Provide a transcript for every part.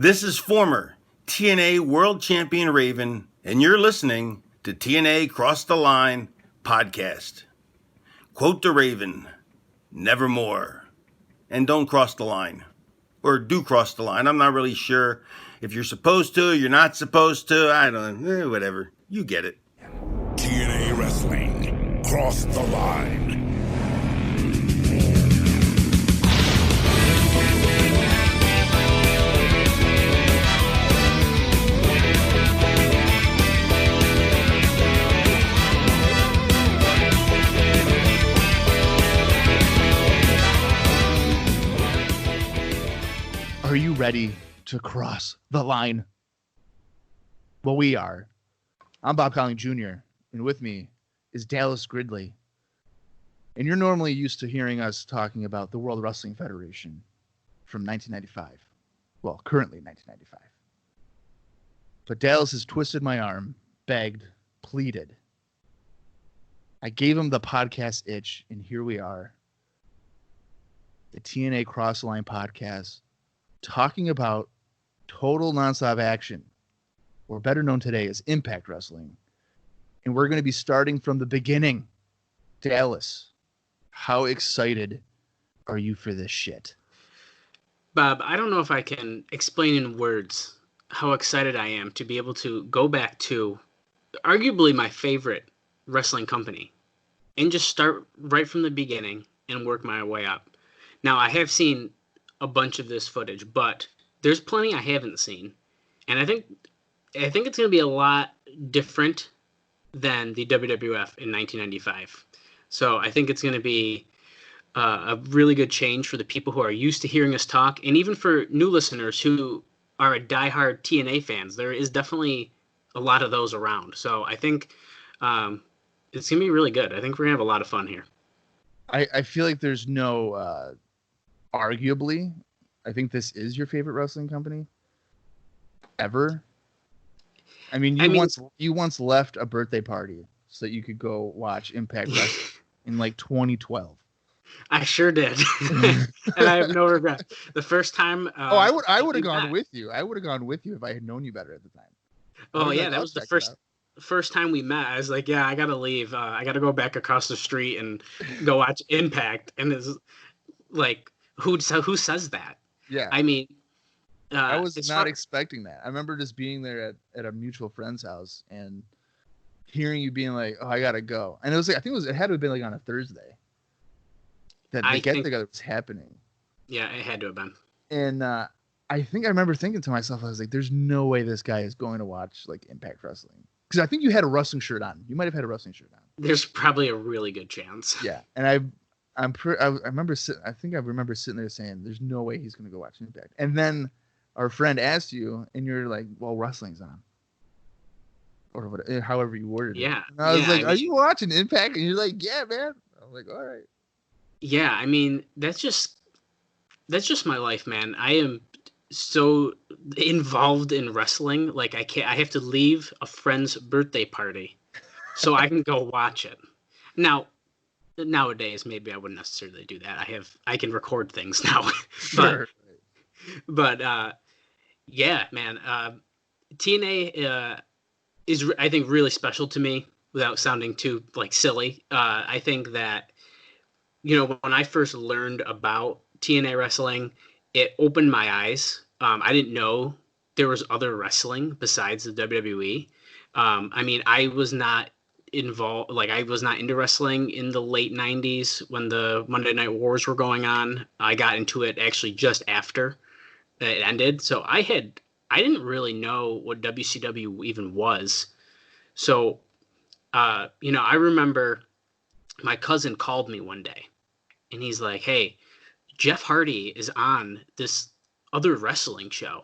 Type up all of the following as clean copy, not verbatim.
This is former TNA World Champion Raven, and you're listening to TNA Cross the Line podcast. Quote the Raven, nevermore. And don't cross the line. Or do cross the line. I'm not really sure if you're supposed to, you're not supposed to. I don't know. Whatever. You get it. TNA Wrestling. Cross the line. Are you ready to cross the line? Well, we are. I'm Bob Colling Jr., and with me is Dallas Gridley. And you're normally used to hearing us talking about the World Wrestling Federation from 1995. Well, currently 1995. But Dallas has twisted my arm, begged, pleaded. I gave him the podcast itch, and here we are. The TNA Cross the Line podcast, talking about Total Nonstop Action, or better known today as Impact Wrestling. And we're going to be starting from the beginning. Dallas, how excited are you for this shit? Bob, I don't know if I can explain in words how excited I am to be able to go back to arguably my favorite wrestling company and just start right from the beginning and work my way up. Now, I have seen a bunch of this footage, but there's plenty I haven't seen. And I think it's going to be a lot different than the WWF in 1995. So I think it's going to be a really good change for the people who are used to hearing us talk, and even for new listeners who are diehard TNA fans. There is definitely a lot of those around. So I think it's going to be really good. I think we're going to have a lot of fun here. I feel like there's no... arguably, I think this is your favorite wrestling company ever. I mean, you once left a birthday party so that you could go watch Impact Wrestling in like 2012. I sure did, and I have no regret. The first time, I would have gone with you. I would have gone with you if I had known you better at the time. Oh yeah, that was the first time we met. I was like, yeah, I gotta leave. I gotta go back across the street and go watch Impact, and it's like. Who says that? Yeah. I mean, I was not expecting that. I remember just being there at a mutual friend's house and hearing you being like, "Oh, I gotta go," and it was like it had to have been like on a Thursday that the get together was happening. Yeah, it had to have been. And I think I remember thinking to myself, I was like, "There's no way this guy is going to watch like Impact Wrestling," because I think you had a wrestling shirt on. You might have had a wrestling shirt on. There's probably a really good chance. Yeah, and I remember sitting there saying, "There's no way he's going to go watch Impact." And then our friend asked you, and you're like, "Well, wrestling's on," or whatever, however you worded it. Yeah. And I was like, "Are you watching Impact?" And you're like, "Yeah, man." I'm like, "All right." Yeah, I mean, that's just my life, man. I am so involved in wrestling. Like I have to leave a friend's birthday party so I can go watch it. Now. Nowadays, maybe I wouldn't necessarily do that. I can record things now, but yeah, man. TNA is, I think, really special to me without sounding too like silly. I think that, when I first learned about TNA wrestling, it opened my eyes. I didn't know there was other wrestling besides the WWE. I mean, I was not involved, like I was not into wrestling in the late 90s when the Monday Night Wars were going on. I got into it actually just after it ended. So I didn't really know what WCW even was. So, I remember my cousin called me one day and he's like, "Hey, Jeff Hardy is on this other wrestling show."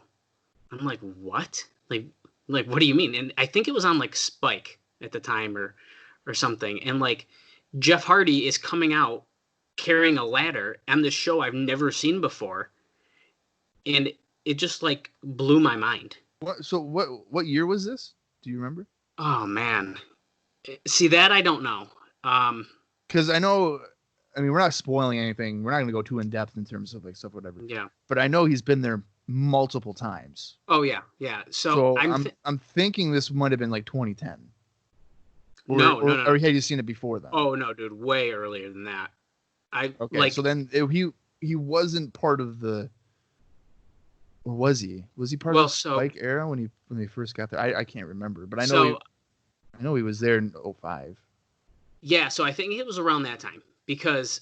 I'm like, "What? Like, what do you mean?" And I think it was on like Spike at the time or something, and like Jeff Hardy is coming out carrying a ladder on this show I've never seen before, and it just like blew my mind. What year was this? Do you remember? Oh man, see that I don't know. Because I know, I mean, we're not spoiling anything. We're not going to go too in depth in terms of like stuff, whatever. Yeah. But I know he's been there multiple times. Oh yeah, yeah. So So I'm thinking this might have been like 2010. No. Or had you seen it before then? Oh no, dude, way earlier than that. Okay, so then he wasn't part of the, or was he? Was he part of the Spike era when they first got there? I can't remember, but I know he was there in 05. Yeah, so I think it was around that time because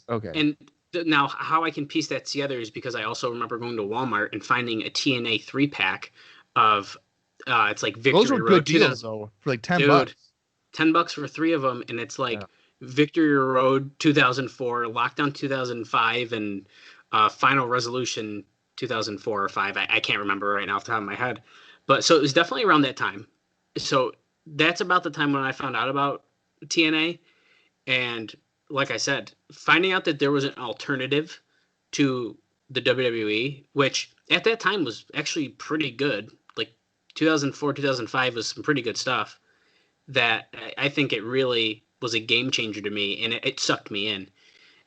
now how I can piece that together is because I also remember going to Walmart and finding a TNA 3-pack of it's like Victory Those were Road good deals though, for like $10. $10 for 3 of them, and it's like Victory Road 2004, Lockdown 2005, and Final Resolution 2004 or 5. I can't remember right now off the top of my head, but so it was definitely around that time. So that's about the time when I found out about TNA, and like I said, finding out that there was an alternative to the WWE, which at that time was actually pretty good. Like 2004, 2005 was some pretty good stuff. That I think it really was a game changer to me, and it sucked me in.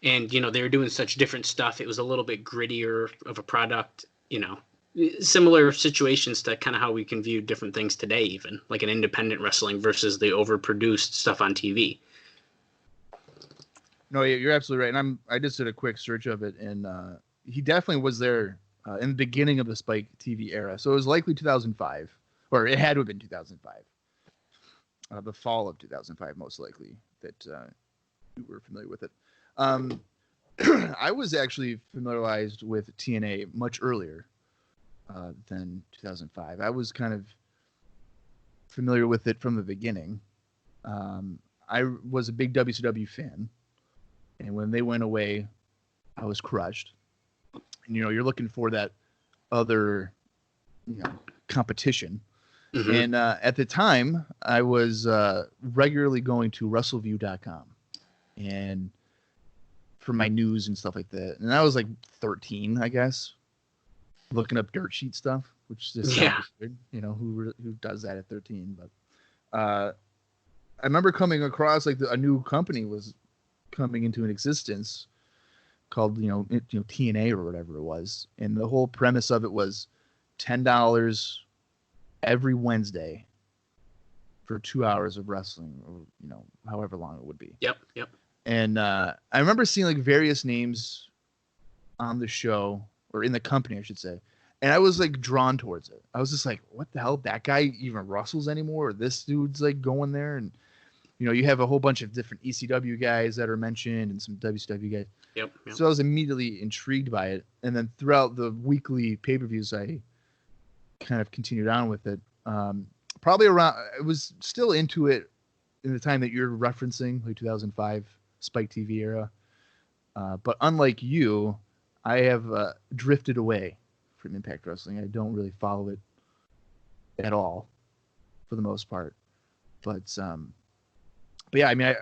And they were doing such different stuff. It was a little bit grittier of a product. Similar situations to kind of how we can view different things today, even like an independent wrestling versus the overproduced stuff on TV. No, you're absolutely right. And I just did a quick search of it, and he definitely was there in the beginning of the Spike TV era. So it was likely 2005, or it had to have been 2005. The fall of 2005, most likely, that you were familiar with it. I was actually familiarized with TNA much earlier than 2005. I was kind of familiar with it from the beginning. I was a big WCW fan, and when they went away, I was crushed. And you're looking for that other, competition. Mm-hmm. And at the time, I was regularly going to WrestleView.com and for my news and stuff like that. And I was like 13, I guess, looking up dirt sheet stuff, which just sounds weird. Who does that at 13? But I remember coming across like a new company was coming into an existence called TNA or whatever it was, and the whole premise of it was $10 every Wednesday for 2 hours of wrestling, or however long it would be. Yep. And I remember seeing like various names on the show, or in the company, I should say, and I was like drawn towards it. I was just like, what the hell? That guy even wrestles anymore? Or this dude's like going there? And you have a whole bunch of different ECW guys that are mentioned and some WCW guys. Yep. So I was immediately intrigued by it. And then throughout the weekly pay-per-views, I kind of continued on with it. Probably around, I was still into it in the time that you're referencing, like 2005 Spike TV era. But unlike you, I have drifted away from Impact Wrestling. I don't really follow it at all, for the most part. But yeah, I mean,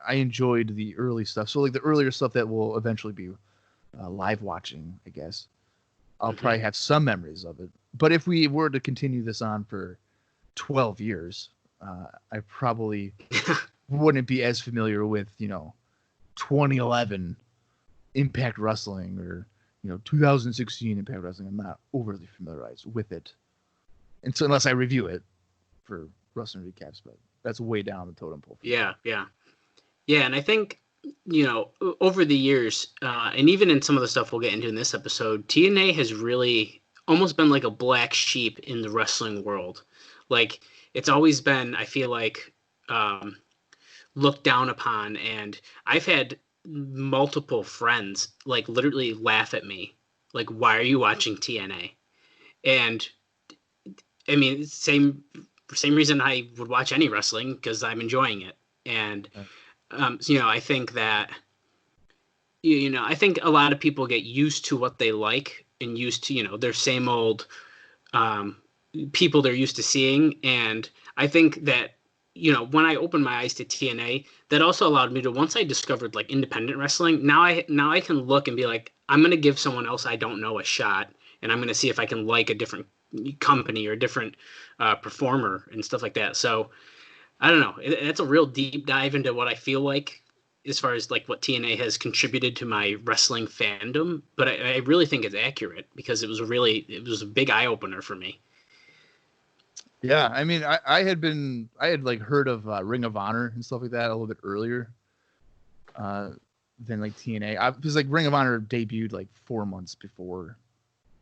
I enjoyed the early stuff. So like the earlier stuff that will eventually be live watching, I guess. I'll probably have some memories of it. But if we were to continue this on for 12 years, I probably wouldn't be as familiar with, 2011 Impact Wrestling or, 2016 Impact Wrestling. I'm not overly familiarized with it. And so unless I review it for wrestling recaps, but that's way down the totem pole. Yeah. And I think, over the years, and even in some of the stuff we'll get into in this episode, TNA has really almost been like a black sheep in the wrestling world. Like, it's always been, I feel like, looked down upon. And I've had multiple friends, like, literally laugh at me. Like, why are you watching TNA? And, I mean, same reason I would watch any wrestling, because I'm enjoying it. And, I think that, I think a lot of people get used to what they like and used to, their same old people they're used to seeing. And I think that, when I opened my eyes to TNA, that also allowed me to, once I discovered like independent wrestling, now I can look and be like, I'm going to give someone else I don't know a shot, and I'm going to see if I can like a different company or a different performer and stuff like that. So I don't know. It's a real deep dive into what I feel like as far as like what TNA has contributed to my wrestling fandom, but I really think it's accurate because it was a big eye opener for me. Yeah, I mean, I had like heard of Ring of Honor and stuff like that a little bit earlier than like TNA. Because like Ring of Honor debuted like 4 months before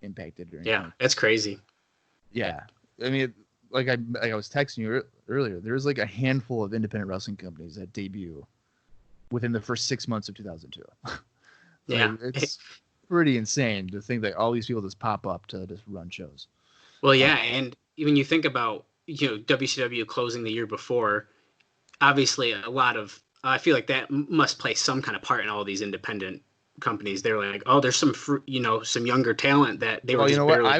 Impact did. Yeah, that's crazy. Yeah, I mean, like I was texting you earlier. There's like a handful of independent wrestling companies that debut within the first 6 months of 2002. Yeah, it's pretty insane to think that all these people just pop up to just run shows. Well, yeah, and when you think about WCW closing the year before, obviously a lot of I feel like that must play some kind of part in all these independent companies. They're like, oh, there's some some younger talent that they were just barely getting in.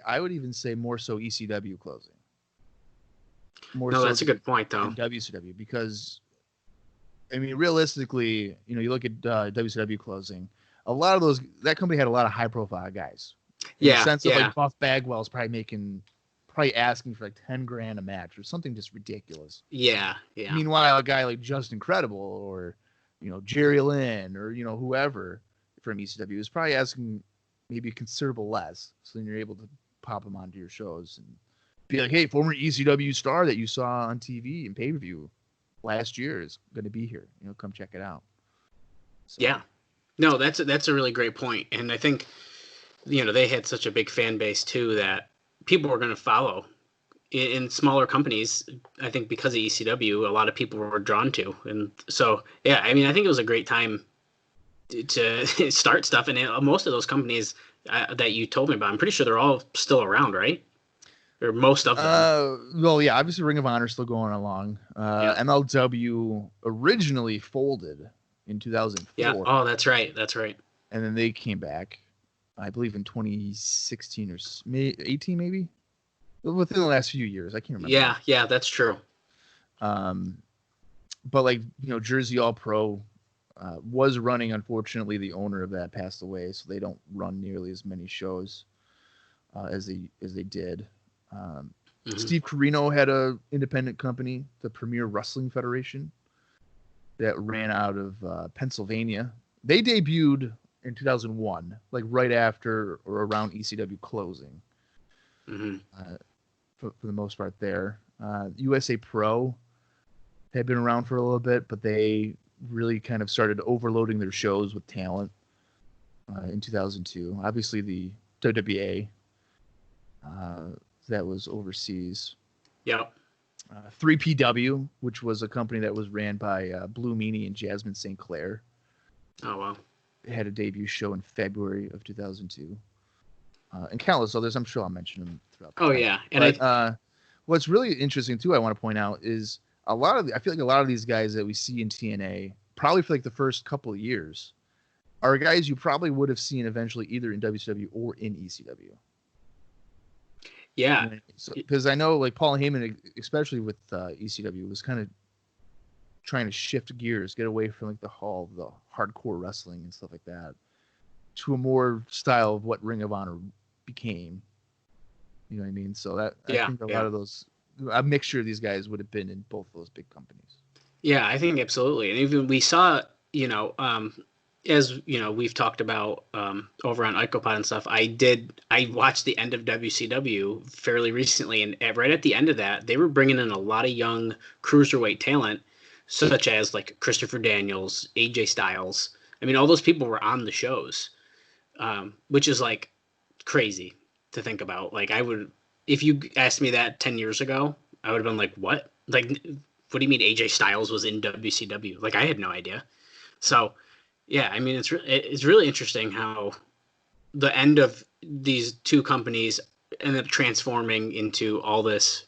I would even say more so ECW closing. No, so that's a good point though. WCW, because I mean, realistically, you look at WCW closing. A lot of that company had a lot of high profile guys. In the sense of like Buff Bagwell's probably asking for like $10,000 a match or something just ridiculous. Yeah. Meanwhile, a guy like Justin Credible or Jerry Lynn or whoever from ECW is probably asking maybe a considerable less. So then you're able to pop them onto your shows and be like, hey, former ECW star that you saw on TV and pay-per-view last year is going to be here. Come check it out. So. Yeah. No, that's a really great point. And I think, they had such a big fan base too that people were going to follow in smaller companies. I think because of ECW, a lot of people were drawn to. And so, yeah, I mean, I think it was a great time to start stuff. And most of those companies that you told me about, I'm pretty sure they're all still around, right? Or most of them. Well, yeah, obviously Ring of Honor is still going along. MLW originally folded in 2004. Yeah. Oh, that's right. And then they came back, I believe, in 2016 or 18, maybe within the last few years. I can't remember. Yeah, that's true. But like Jersey All Pro was running. Unfortunately, the owner of that passed away, so they don't run nearly as many shows as they did. Steve Corino had a independent company, the Premier Wrestling Federation, that ran out of Pennsylvania. They debuted in 2001, like right after or around ECW closing. For the most part there. USA Pro had been around for a little bit, but they really kind of started overloading their shows with talent in 2002. Obviously the WWA that was overseas. Yep. 3PW, which was a company that was ran by Blue Meanie and Jasmine St. Clair. Oh, wow. It had a debut show in February of 2002. And countless others. I'm sure I'll mention them throughout. Yeah. And what's really interesting, too, I want to point out is I feel like a lot of these guys that we see in TNA, probably for like the first couple of years, are guys you probably would have seen eventually either in WCW or in ECW. Yeah. Because I know like Paul Heyman, especially with ECW, was kind of trying to shift gears, get away from like the hardcore wrestling and stuff like that, to a more style of what Ring of Honor became. You know what I mean? So that I think a lot of those, a mixture of these guys would have been in both those big companies. Yeah, I think absolutely. And even we saw, as we've talked about over on IcoPod and stuff, I watched the end of WCW fairly recently, and right at the end of that, they were bringing in a lot of young cruiserweight talent, such as like Christopher Daniels, AJ Styles. I mean, all those people were on the shows, which is like crazy to think about. Like if you asked me that 10 years ago, I would have been like, what? Like, what do you mean AJ Styles was in WCW? Like, I had no idea. So, yeah, I mean, it's really interesting how the end of these two companies ended up transforming into all this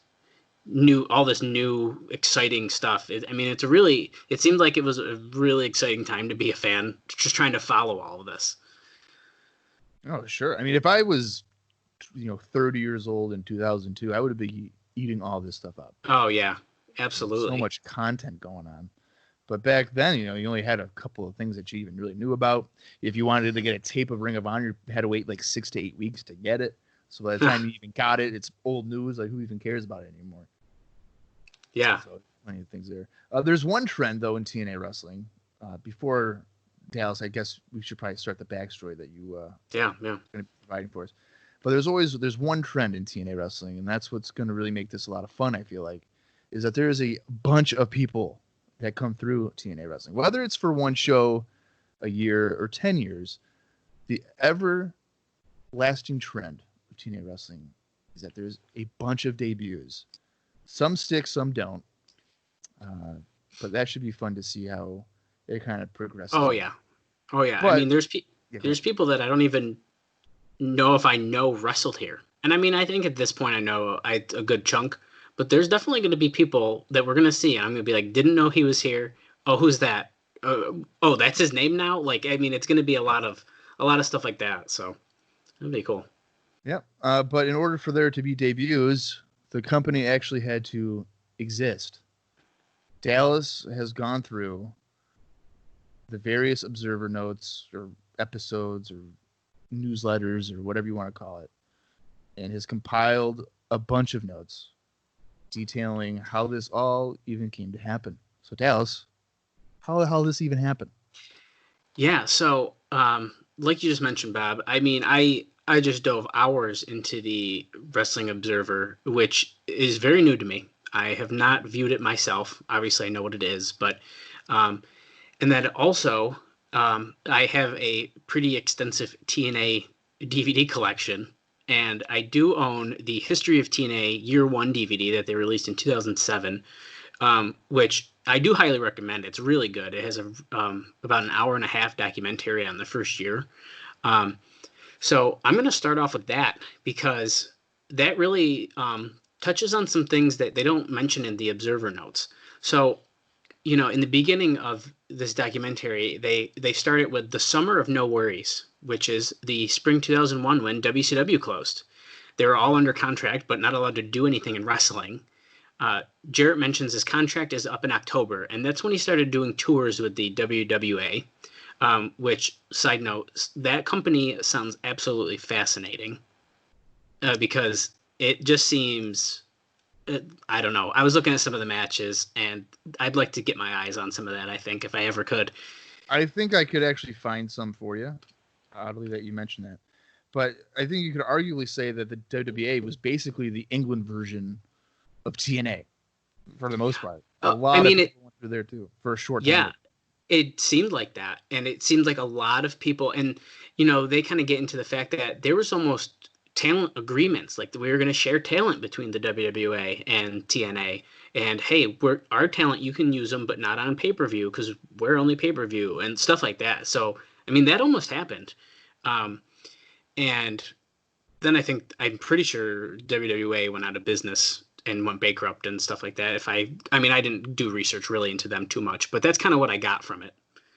new exciting stuff. It seemed like it was a really exciting time to be a fan, just trying to follow all of this. Oh, sure. I mean, if I was 30 years old in 2002, I would have been eating all this stuff up. Oh yeah, absolutely. So much content going on. But back then, you only had a couple of things that you even really knew about. If you wanted to get a tape of Ring of Honor, you had to wait like 6 to 8 weeks to get it. So by the time you even got it, it's old news. Like, who even cares about it anymore? Yeah. So plenty of things there. There's one trend though in TNA wrestling. Before Dallas, I guess we should probably start the backstory that you yeah. going to be providing for us. But there's one trend in TNA wrestling, and that's what's going to really make this a lot of fun. I feel like is that there is a bunch of people that come through TNA wrestling, whether it's for one show a year or 10 years. The ever-lasting trend of TNA wrestling is that there's a bunch of debuts. Some stick, some don't. But that should be fun to see how it kind of progresses. Oh yeah. But, I mean, there's people that I don't even know if I know wrestled here. And I mean, I think at this point I know a good chunk, but there's definitely going to be people that we're going to see. And I'm going to be like, didn't know he was here. Oh, who's that? Oh, that's his name now. Like, I mean, it's going to be a lot of stuff like that. So that'd be cool. Yep. But in order for there to be debuts, the company actually had to exist. Dallas has gone through the various observer notes or episodes or newsletters or whatever you want to call it, and has compiled a bunch of notes detailing how this all even came to happen. So Dallas, how the hell did this even happen? Yeah, so like you just mentioned, Bob, I mean, I just dove hours into the Wrestling Observer, which is very new to me. I have not viewed it myself. Obviously, I know what it is, but and then also I have a pretty extensive TNA DVD collection, and I do own the History of TNA Year One DVD that they released in 2007, which I do highly recommend. It's really good. It has about an hour and a half documentary on the first year. So I'm going to start off with that because that really touches on some things that they don't mention in the Observer notes. So, you know, in the beginning of this documentary, they started with the Summer of No Worries, which is the spring 2001 when WCW closed. They were all under contract, but not allowed to do anything in wrestling. Jarrett mentions his contract is up in October, and that's when he started doing tours with the WWA, which, side note, that company sounds absolutely fascinating because it just seems, I don't know. I was looking at some of the matches, and I'd like to get my eyes on some of that, I think, if I ever could. I think I could actually find some for you. Oddly that you mentioned that. But I think you could arguably say that the WWA was basically the England version of TNA for the most part. A lot of people went through there too for a short time. Yeah, it seemed like that. And it seemed like a lot of people, and, you know, they kind of get into the fact that there was almost talent agreements, like we were going to share talent between the WWA and TNA. And hey, our talent, you can use them, but not on pay-per-view because we're only pay-per-view and stuff like that. So, I mean, that almost happened. And then I'm pretty sure WWA went out of business and went bankrupt and stuff like that. I didn't do research really into them too much, but that's kind of what I got from it.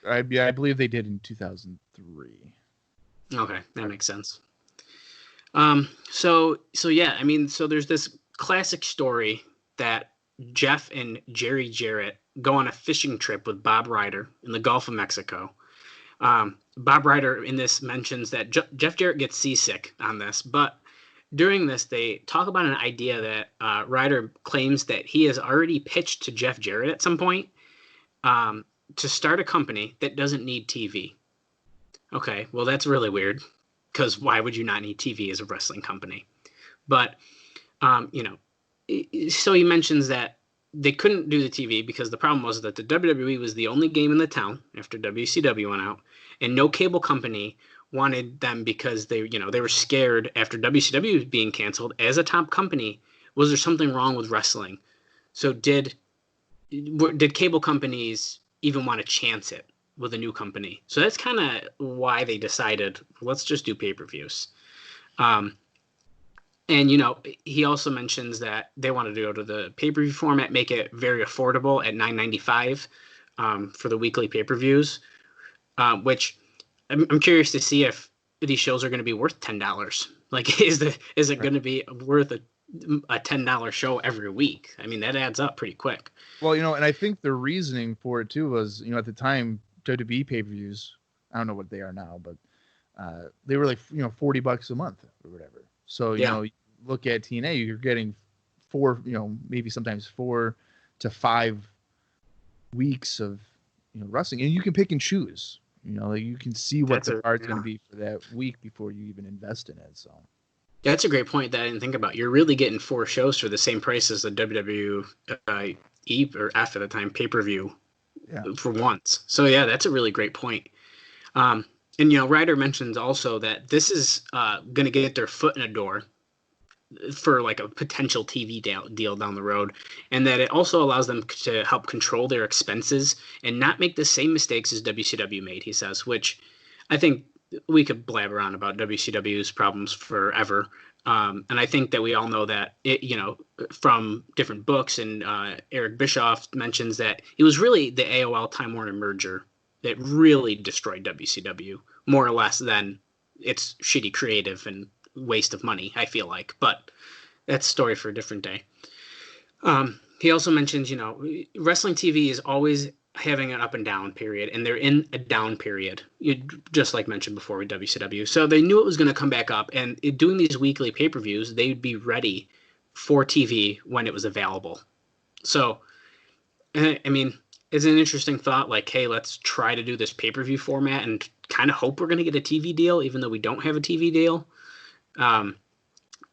I believe they did in 2003. Okay, that makes sense. So yeah, I mean, so there's this classic story that Jeff and Jerry Jarrett go on a fishing trip with Bob Ryder in the Gulf of Mexico. Bob Ryder in this mentions that Jeff Jarrett gets seasick on this, but during this, they talk about an idea that Ryder claims that he has already pitched to Jeff Jarrett at some point to start a company that doesn't need TV. Okay, well, that's really weird because why would you not need TV as a wrestling company? But, you know, so he mentions that they couldn't do the TV because the problem was that the WWE was the only game in the town after WCW went out, and no cable company wanted them because they were scared after WCW being canceled as a top company. Was there something wrong with wrestling? So did cable companies even want to chance it with a new company? So that's kind of why they decided, let's just do pay-per-views. And, you know, he also mentions that they wanted to go to the pay-per-view format, make it very affordable at $9.95 for the weekly pay-per-views, which I'm curious to see if these shows are going to be worth $10. Like, is it going to be worth a $10 show every week? I mean, that adds up pretty quick. Well, you know, and I think the reasoning for it too was, you know, at the time, WWE pay-per-views, I don't know what they are now, but they were like, you know, $40 a month or whatever. So, you know, look at TNA, you're getting 4, you know, maybe sometimes 4 to 5 weeks of wrestling, and you can pick and choose. Like you can see what the card's going to be for that week before you even invest in it. So that's a great point that I didn't think about. You're really getting 4 shows for the same price as the WWE or after the time pay-per-view for once. So yeah, that's a really great point. And Ryder mentions also that this is going to get their foot in a door for like a potential TV deal down the road, and that it also allows them to help control their expenses and not make the same mistakes as WCW made, he says, which I think we could blabber on about WCW's problems forever. And I think that we all know that from different books, and Eric Bischoff mentions that it was really the AOL Time Warner merger that really destroyed WCW more or less than its shitty creative and waste of money, I feel like, but that's a story for a different day. He also mentions, wrestling TV is always having an up and down period, and they're in a down period, just like mentioned before with WCW. So they knew it was going to come back up, and doing these weekly pay-per-views, they'd be ready for TV when it was available. So, I mean, it's an interesting thought, like, hey, let's try to do this pay-per-view format and kind of hope we're going to get a TV deal, even though we don't have a TV deal.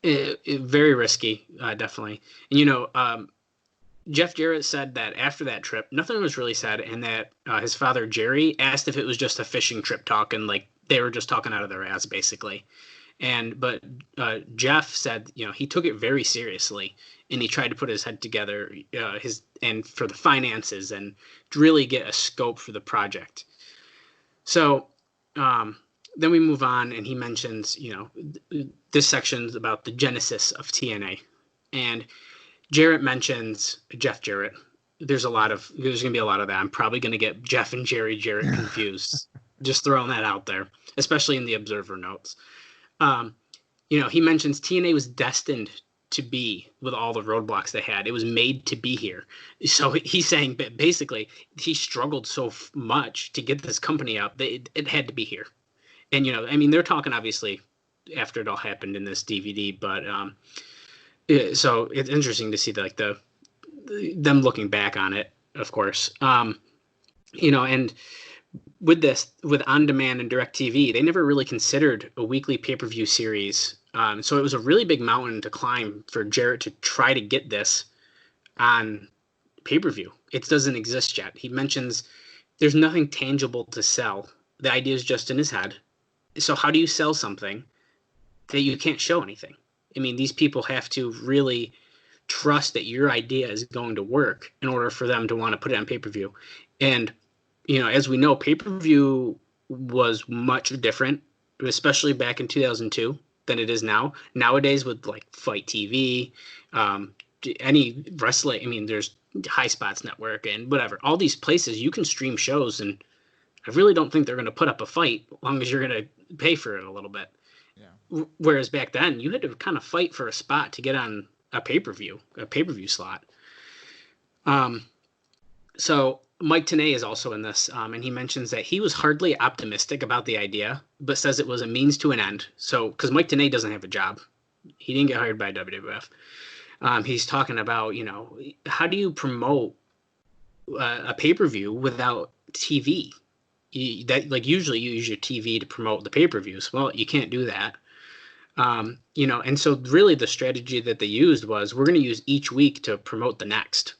Very risky, definitely. And Jeff Jarrett said that after that trip, nothing was really said, and that his father Jerry asked if it was just a fishing trip talk, and like they were just talking out of their ass, basically. But Jeff said, he took it very seriously, and he tried to put his head together, and for the finances, and to really get a scope for the project. So. Then we move on, and he mentions, this section's about the genesis of TNA. And Jarrett mentions Jeff Jarrett. There's going to be a lot of that. I'm probably going to get Jeff and Jerry Jarrett confused. Just throwing that out there, especially in the Observer notes. He mentions TNA was destined to be with all the roadblocks they had. It was made to be here. So he's saying basically he struggled so much to get this company up that it had to be here. And, they're talking obviously after it all happened in this DVD, but so it's interesting to see them looking back on it, of course. And with on-demand and DirecTV, they never really considered a weekly pay-per-view series. So it was a really big mountain to climb for Jarrett to try to get this on pay-per-view. It doesn't exist yet. He mentions there's nothing tangible to sell. The idea is just in his head. So how do you sell something that you can't show anything? I mean, these people have to really trust that your idea is going to work in order for them to want to put it on pay-per-view. And, as we know, pay-per-view was much different, especially back in 2002 than it is now. Nowadays with like Fight TV, any wrestling, there's High Spots Network and whatever, all these places you can stream shows, and I really don't think they're going to put up a fight as long as you're going to pay for it a little bit. Yeah. Whereas back then, you had to kind of fight for a spot to get on a pay-per-view slot. So Mike Tenay is also in this, and he mentions that he was hardly optimistic about the idea, but says it was a means to an end. So, because Mike Tenay doesn't have a job. He didn't get hired by WWF. He's talking about, how do you promote a pay-per-view without TV? Usually you use your TV to promote the pay-per-views. Well, you can't do that. And so really the strategy that they used was, we're going to use each week to promote the next.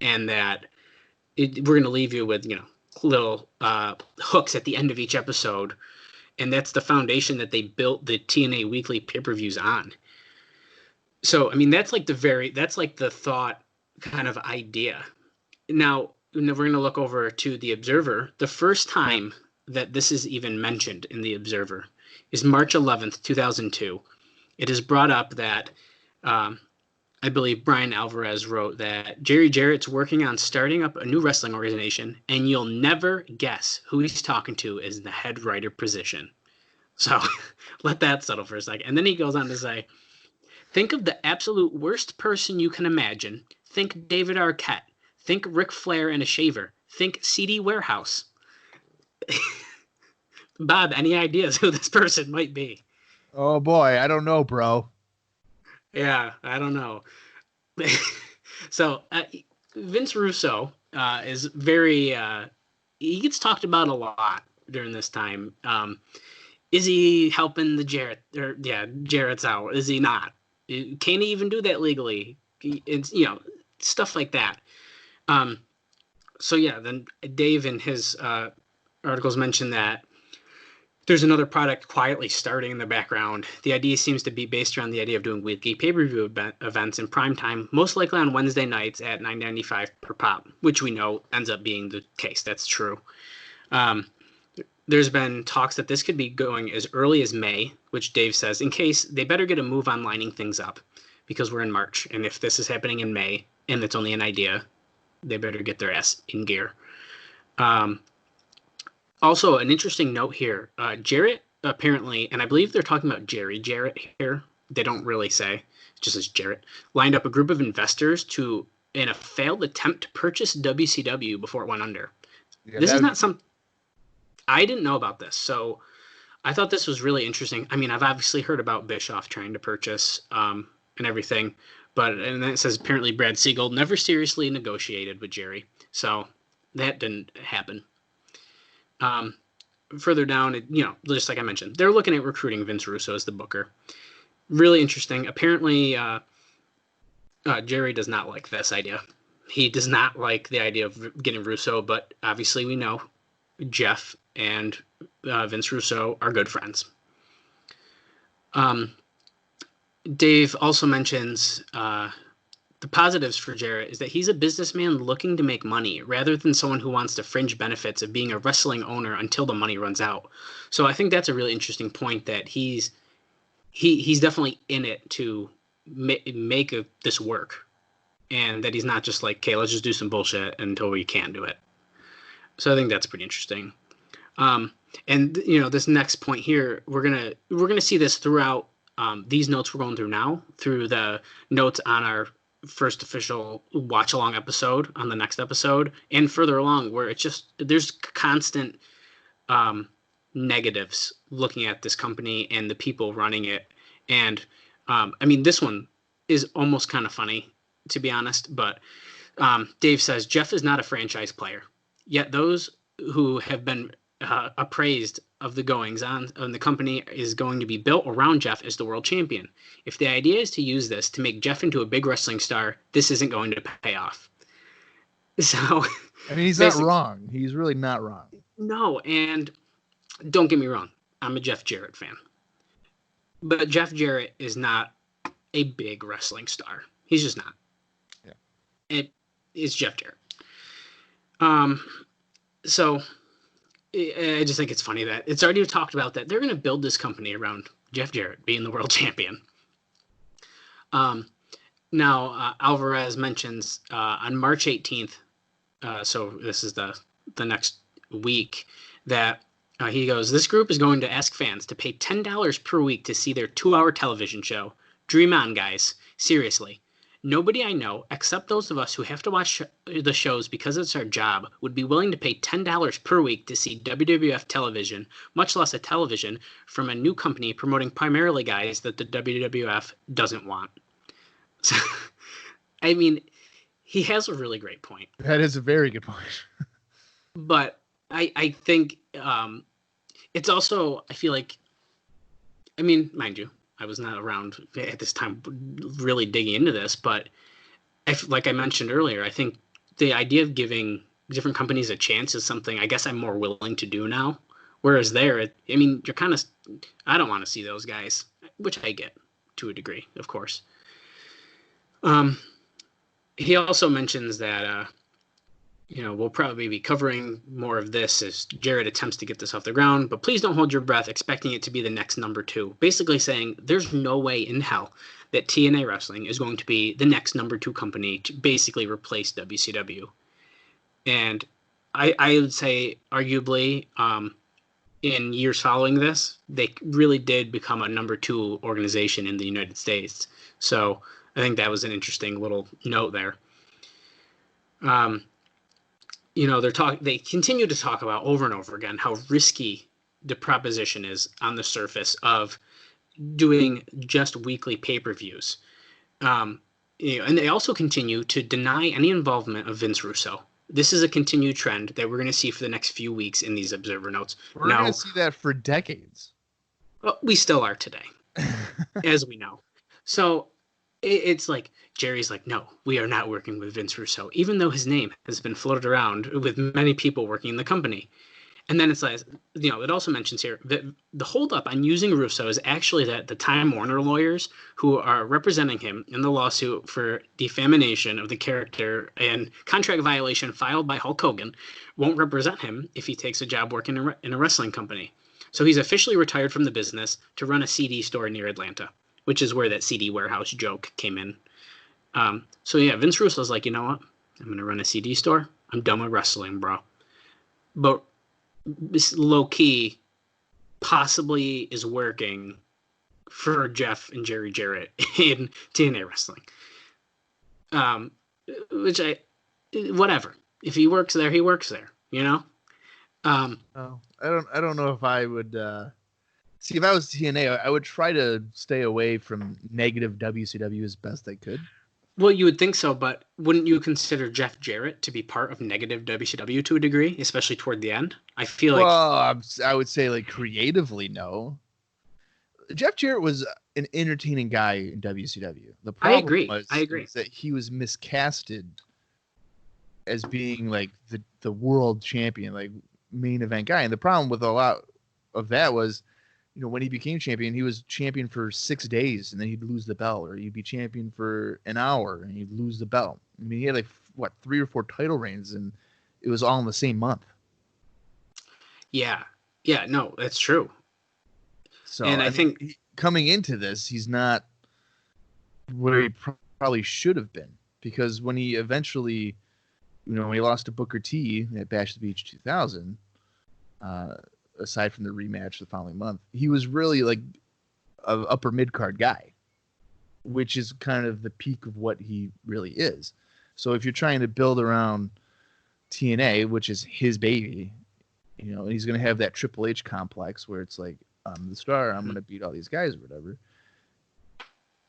And that we're going to leave you with, little hooks at the end of each episode. And that's the foundation that they built the TNA weekly pay-per-views on. So, that's like the thought kind of idea. Now, we're going to look over to the Observer. The first time that this is even mentioned in the Observer is March 11th, 2002. It is brought up that I believe Brian Alvarez wrote that Jerry Jarrett's working on starting up a new wrestling organization, and you'll never guess who he's talking to is the head writer position. So let that settle for a second. And then he goes on to say, think of the absolute worst person you can imagine. Think David Arquette. Think Ric Flair in a shaver. Think CD Warehouse. Bob, any ideas who this person might be? Oh boy, I don't know, bro. Yeah, I don't know. So Vince Russo is very. He gets talked about a lot during this time. Is he helping the Jarrett? Or yeah, Jarrett's out. Is he not? Can he even do that legally? It's stuff like that. So yeah, then Dave in his articles mentioned that there's another product quietly starting in the background. The idea seems to be based around the idea of doing weekly pay-per-view events in prime time, most likely on Wednesday nights at $9.95 per pop, which we know ends up being the case. That's true. There's been talks that this could be going as early as May, which Dave says, in case they better get a move on lining things up, because we're in March, and if this is happening in May and it's only an idea, they better get their ass in gear. Also, an interesting note here, Jarrett apparently, and I believe they're talking about Jerry Jarrett here, they don't really say, it just says Jarrett, lined up a group of investors in a failed attempt to purchase WCW before it went under. Yeah, this is not some, I didn't know about this, so I thought this was really interesting. I mean, I've obviously heard about Bischoff trying to purchase and everything, and then it says apparently Brad Siegel never seriously negotiated with Jerry, so that didn't happen. Further down, just like I mentioned, they're looking at recruiting Vince Russo as the booker. Really interesting. Apparently, Jerry does not like this idea. He does not like the idea of getting Russo, but obviously we know Jeff and Vince Russo are good friends. Dave also mentions the positives for Jarrett is that he's a businessman looking to make money rather than someone who wants the fringe benefits of being a wrestling owner until the money runs out. So I think that's a really interesting point, that he's definitely in it to make this work, and that he's not just like, okay, let's just do some bullshit until we can't do it. So I think that's pretty interesting. And this next point here, we're gonna see this throughout these notes we're going through now, through the notes on our first official watch along episode on the next episode, and further along, where it's just there's constant negatives looking at this company and the people running it. And I mean, this one is almost kind of funny, to be honest, but Dave says Jeff is not a franchise player, yet those who have been appraised of the goings on the company is going to be built around Jeff as the world champion. If the idea is to use this to make Jeff into a big wrestling star, this isn't going to pay off. So I mean, he's not wrong. He's really not wrong. No, and don't get me wrong, I'm a Jeff Jarrett fan, but Jeff Jarrett is not a big wrestling star. He's just not. Yeah, it is Jeff Jarrett. So I just think it's funny that it's already talked about that they're going to build this company around Jeff Jarrett being the world champion. Now, Alvarez mentions on March 18th, so this is the next week, that he goes, this group is going to ask fans to pay $10 per week to see their 2-hour television show. Dream on, guys. Seriously. Nobody I know, except those of us who have to watch the shows because it's our job, would be willing to pay $10 per week to see WWF television, much less a television from a new company promoting primarily guys that the WWF doesn't want. So, I mean, he has a really great point. That is a very good point. But I think it's also, I feel like, I mean, mind you, I was not around at this time really digging into this, but like I mentioned earlier, I think the idea of giving different companies a chance is something I guess I'm more willing to do now. Whereas I mean, you're kind of, I don't want to see those guys, which I get to a degree, of course. He also mentions that, we'll probably be covering more of this as Jarrett attempts to get this off the ground, but please don't hold your breath expecting it to be the next number 2. Basically saying there's no way in hell that TNA Wrestling is going to be the next number 2 company to basically replace WCW. And I would say arguably in years following this, they really did become a number 2 organization in the United States. So I think that was an interesting little note there. They continue to talk about over and over again how risky the proposition is on the surface of doing just weekly pay-per-views. and they also continue to deny any involvement of Vince Russo. This is a continued trend that we're going to see for the next few weeks in these observer notes. We're going to see that for decades. Well, we still are today, as we know. So it's like Jerry's like, no, we are not working with Vince Russo, even though his name has been floated around with many people working in the company. And then it's like, it also mentions here that the holdup on using Russo is actually that the Time Warner lawyers who are representing him in the lawsuit for defamation of the character and contract violation filed by Hulk Hogan won't represent him if he takes a job working in a wrestling company. So he's officially retired from the business to run a CD store near Atlanta, which is where that CD warehouse joke came in. So yeah, Vince Russo's like, you know what? I'm going to run a CD store. I'm done with wrestling, bro. But this low key possibly is working for Jeff and Jerry Jarrett in TNA wrestling. Whatever. If he works there, he works there, I don't know if I would see if I was TNA, I would try to stay away from negative WCW as best I could. Well, you would think so, but wouldn't you consider Jeff Jarrett to be part of negative WCW to a degree, especially toward the end? I feel like. Well, I would say like creatively, no. Jeff Jarrett was an entertaining guy in WCW. The problem I agree. was that he was miscasted as being like the world champion, like main event guy. And the problem with a lot of that was, when he became champion, he was champion for 6 days and then he'd lose the belt, or he'd be champion for an hour and he'd lose the belt. I mean, he had 3 or 4 title reigns and it was all in the same month. Yeah. Yeah, no, that's true. So, and I think coming into this, he's not where he probably should have been, because when he eventually, when he lost to Booker T at Bash at the Beach 2000, aside from the rematch the following month, he was really like an upper mid-card guy, which is kind of the peak of what he really is. So if you're trying to build around TNA, which is his baby, and he's going to have that Triple H complex where it's like, I'm the star, I'm going to beat all these guys or whatever.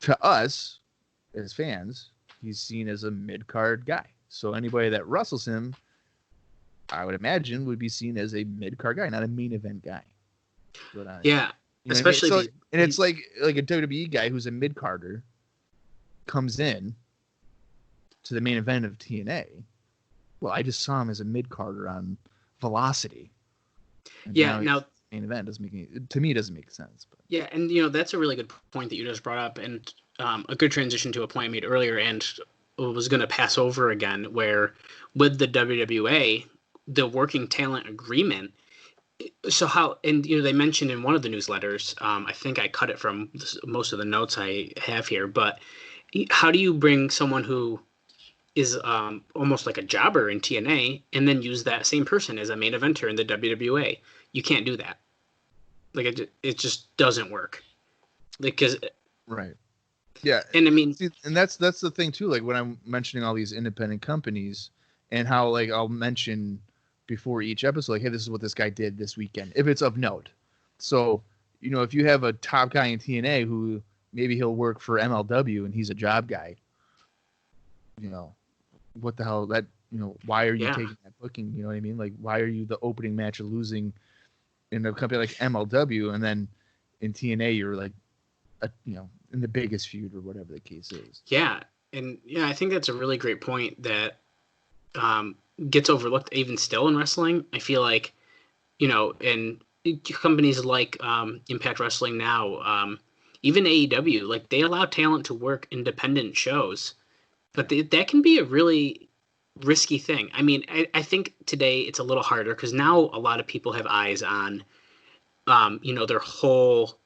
To us, as fans, he's seen as a mid-card guy. So anybody that wrestles him, I would imagine, would be seen as a mid-card guy, not a main event guy. Yeah, especially. And it's like a WWE guy who's a mid-carder comes in to the main event of TNA. Well, I just saw him as a mid-carder on Velocity. And now main event doesn't make sense. But. Yeah, and that's a really good point that you just brought up, and a good transition to a point I made earlier, and was going to pass over again, where with the WWA, the working talent agreement. So how, and they mentioned in one of the newsletters, I think I cut it from most of the notes I have here, but how do you bring someone who is almost like a jobber in TNA and then use that same person as a main eventer in the WWA? You can't do that. Like it just doesn't work. Right. Yeah. And I mean, and that's the thing too. Like when I'm mentioning all these independent companies and how I'll mention before each episode, hey, this is what this guy did this weekend, if it's of note. So, if you have a top guy in TNA who maybe he'll work for MLW and he's a job guy, what the hell that, why are you taking that booking? You know what I mean? Like, why are you the opening match of losing in a company like MLW, and then in TNA you're like, in the biggest feud or whatever the case is. Yeah. And I think that's a really great point that gets overlooked even still in wrestling. I feel like, in companies like Impact Wrestling now, even AEW, like they allow talent to work independent shows, but that can be a really risky thing. I mean, I think today it's a little harder because now a lot of people have eyes on, their whole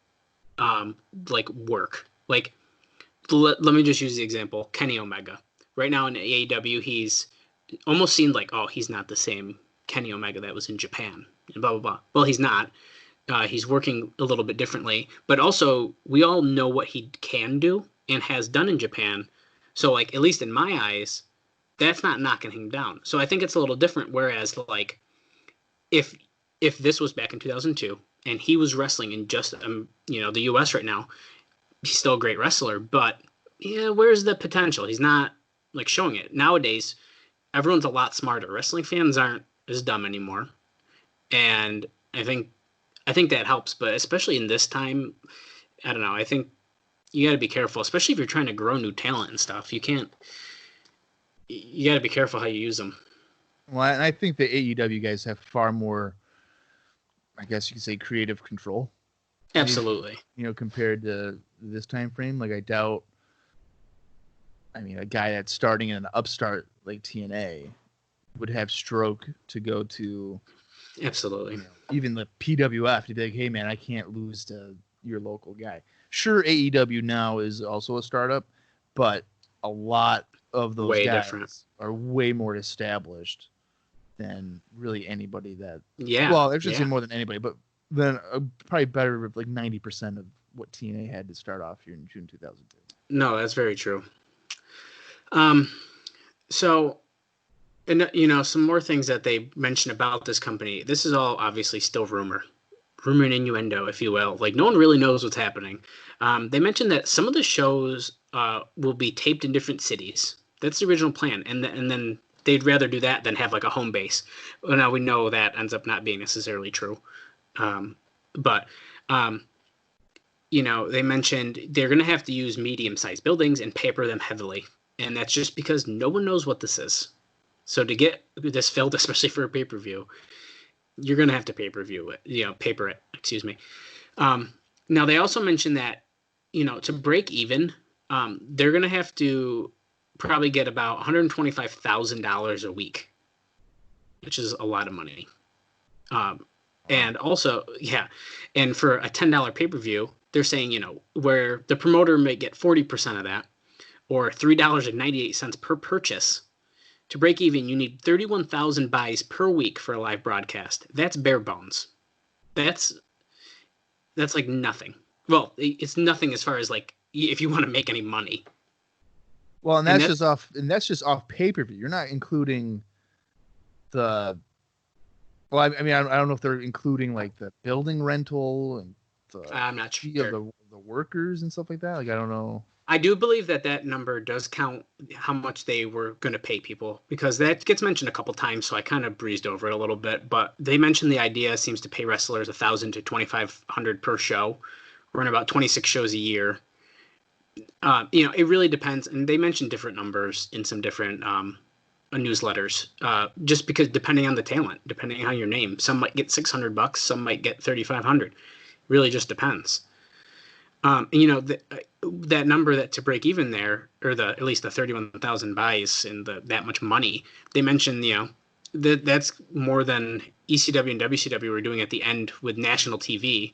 work. Like, let me just use the example, Kenny Omega. Right now in AEW, he's almost seemed like, oh, he's not the same Kenny Omega that was in Japan, and blah, blah, blah. Well, he's not. He's working a little bit differently. But also, we all know what he can do and has done in Japan. So, at least in my eyes, that's not knocking him down. So I think it's a little different. Whereas, if this was back in 2002 and he was wrestling in just, the U.S. right now, he's still a great wrestler. But yeah, where's the potential? He's not like showing it. Nowadays, everyone's a lot smarter. Wrestling fans aren't as dumb anymore. And I think that helps, but especially in this time, I don't know. I think you got to be careful, especially if you're trying to grow new talent and stuff. You got to be careful how you use them. Well, and I think the AEW guys have far more, I guess you could say, creative control. Absolutely. Compared to this time frame. Like, I doubt, I mean, a guy that's starting in an upstart like TNA would have stroke to go to Absolutely. Even the PWF to be like, hey, man, I can't lose to your local guy. Sure, AEW now is also a startup, but a lot of those Way guys different. are way more established than really anybody that. Yeah. Well, I should say more than anybody, but then probably better like 90% of what TNA had to start off here in June 2002. No, that's very true. So, and some more things that they mentioned about this company. This is all obviously still rumor and innuendo, if you will. Like, no one really knows what's happening. They mentioned that some of the shows will be taped in different cities. That's the original plan, and then they'd rather do that than have like a home base. Well, now we know that ends up not being necessarily true, but they mentioned they're going to have to use medium-sized buildings and paper them heavily, and that's just because no one knows what this is. So to get this filled, especially for a pay-per-view, you're going to have to pay-per-view it, paper it, excuse me. Now, they also mentioned that, to break even, they're going to have to probably get about $125,000 a week, which is a lot of money. And also, and for a $10 pay-per-view, they're saying, where the promoter may get 40% of that, or $3.98 per purchase. To break even, you need 31,000 buys per week for a live broadcast. That's bare bones. That's like nothing. Well, it's nothing as far as like if you want to make any money. Well, and that's just off pay-per-view. You're not including the. Well, I mean, I don't know if they're including like the building rental and I'm not sure. the workers and stuff like that. Like, I don't know. I do believe that number does count how much they were going to pay people, because that gets mentioned a couple times, so I kind of breezed over it a little bit. But they mentioned the idea seems to pay wrestlers $1,000 to $2,500 per show. We're in about 26 shows a year. It really depends, and they mentioned different numbers in some different newsletters. Just because depending on the talent, depending on your name, some might get $600, some might get $3,500. Really just depends. That number that to break even there, or at least the 31,000 buys and that much money, they mentioned, that's more than ECW and WCW were doing at the end with national TV.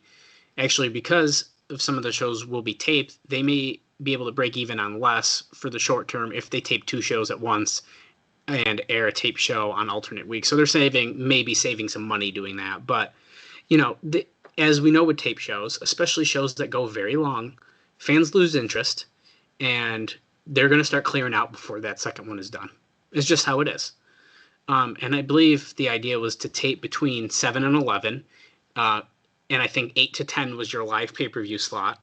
Actually, because of some of the shows will be taped, they may be able to break even on less for the short term if they tape 2 shows at once and air a tape show on alternate weeks. So they're maybe saving some money doing that. But, as we know with tape shows, especially shows that go very long, fans lose interest, and they're going to start clearing out before that second one is done. It's just how it is. And I believe the idea was to tape between 7 and 11, and I think 8 to 10 was your live pay-per-view slot,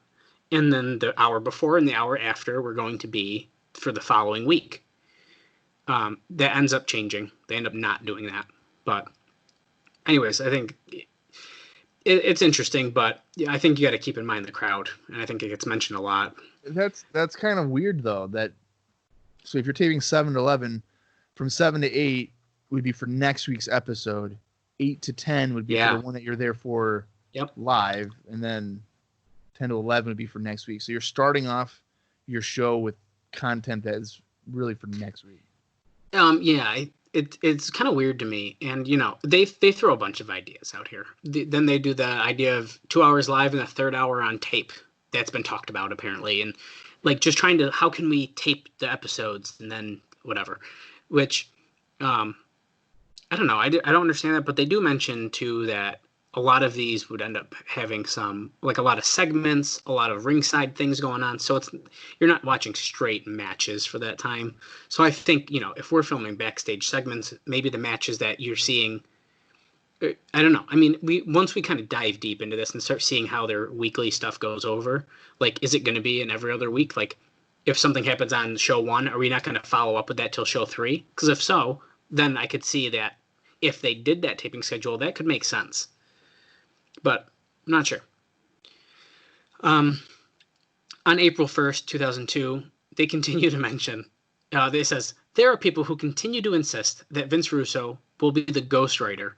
and then the hour before and the hour after were going to be for the following week. That ends up changing. They end up not doing that. But anyways, I think it's interesting, but I think you got to keep in mind the crowd, and I think it gets mentioned a lot. That's kind of weird though. So if you're taping 7 to 11, from 7 to 8 would be for next week's episode. 8 to 10 would be for the one that you're there for live, and then 10 to 11 would be for next week. So you're starting off your show with content that is really for next week. It's kind of weird to me, and they throw a bunch of ideas out here. Then they do the idea of 2 hours live and a third hour on tape. That's been talked about apparently, and like just trying to, how can we tape the episodes and then whatever, which I don't know. I don't understand that, but they do mention too that a lot of these would end up having some, like a lot of segments, a lot of ringside things going on. So you're not watching straight matches for that time. So I think, if we're filming backstage segments, maybe the matches that you're seeing, I don't know. I mean, once we kind of dive deep into this and start seeing how their weekly stuff goes over, like, is it going to be in every other week? Like, if something happens on show 1, are we not going to follow up with that till show 3? Because if so, then I could see that if they did that taping schedule, that could make sense. But I'm not sure. On April 1st, 2002, they continue to mention, it says, there are people who continue to insist that Vince Russo will be the ghostwriter.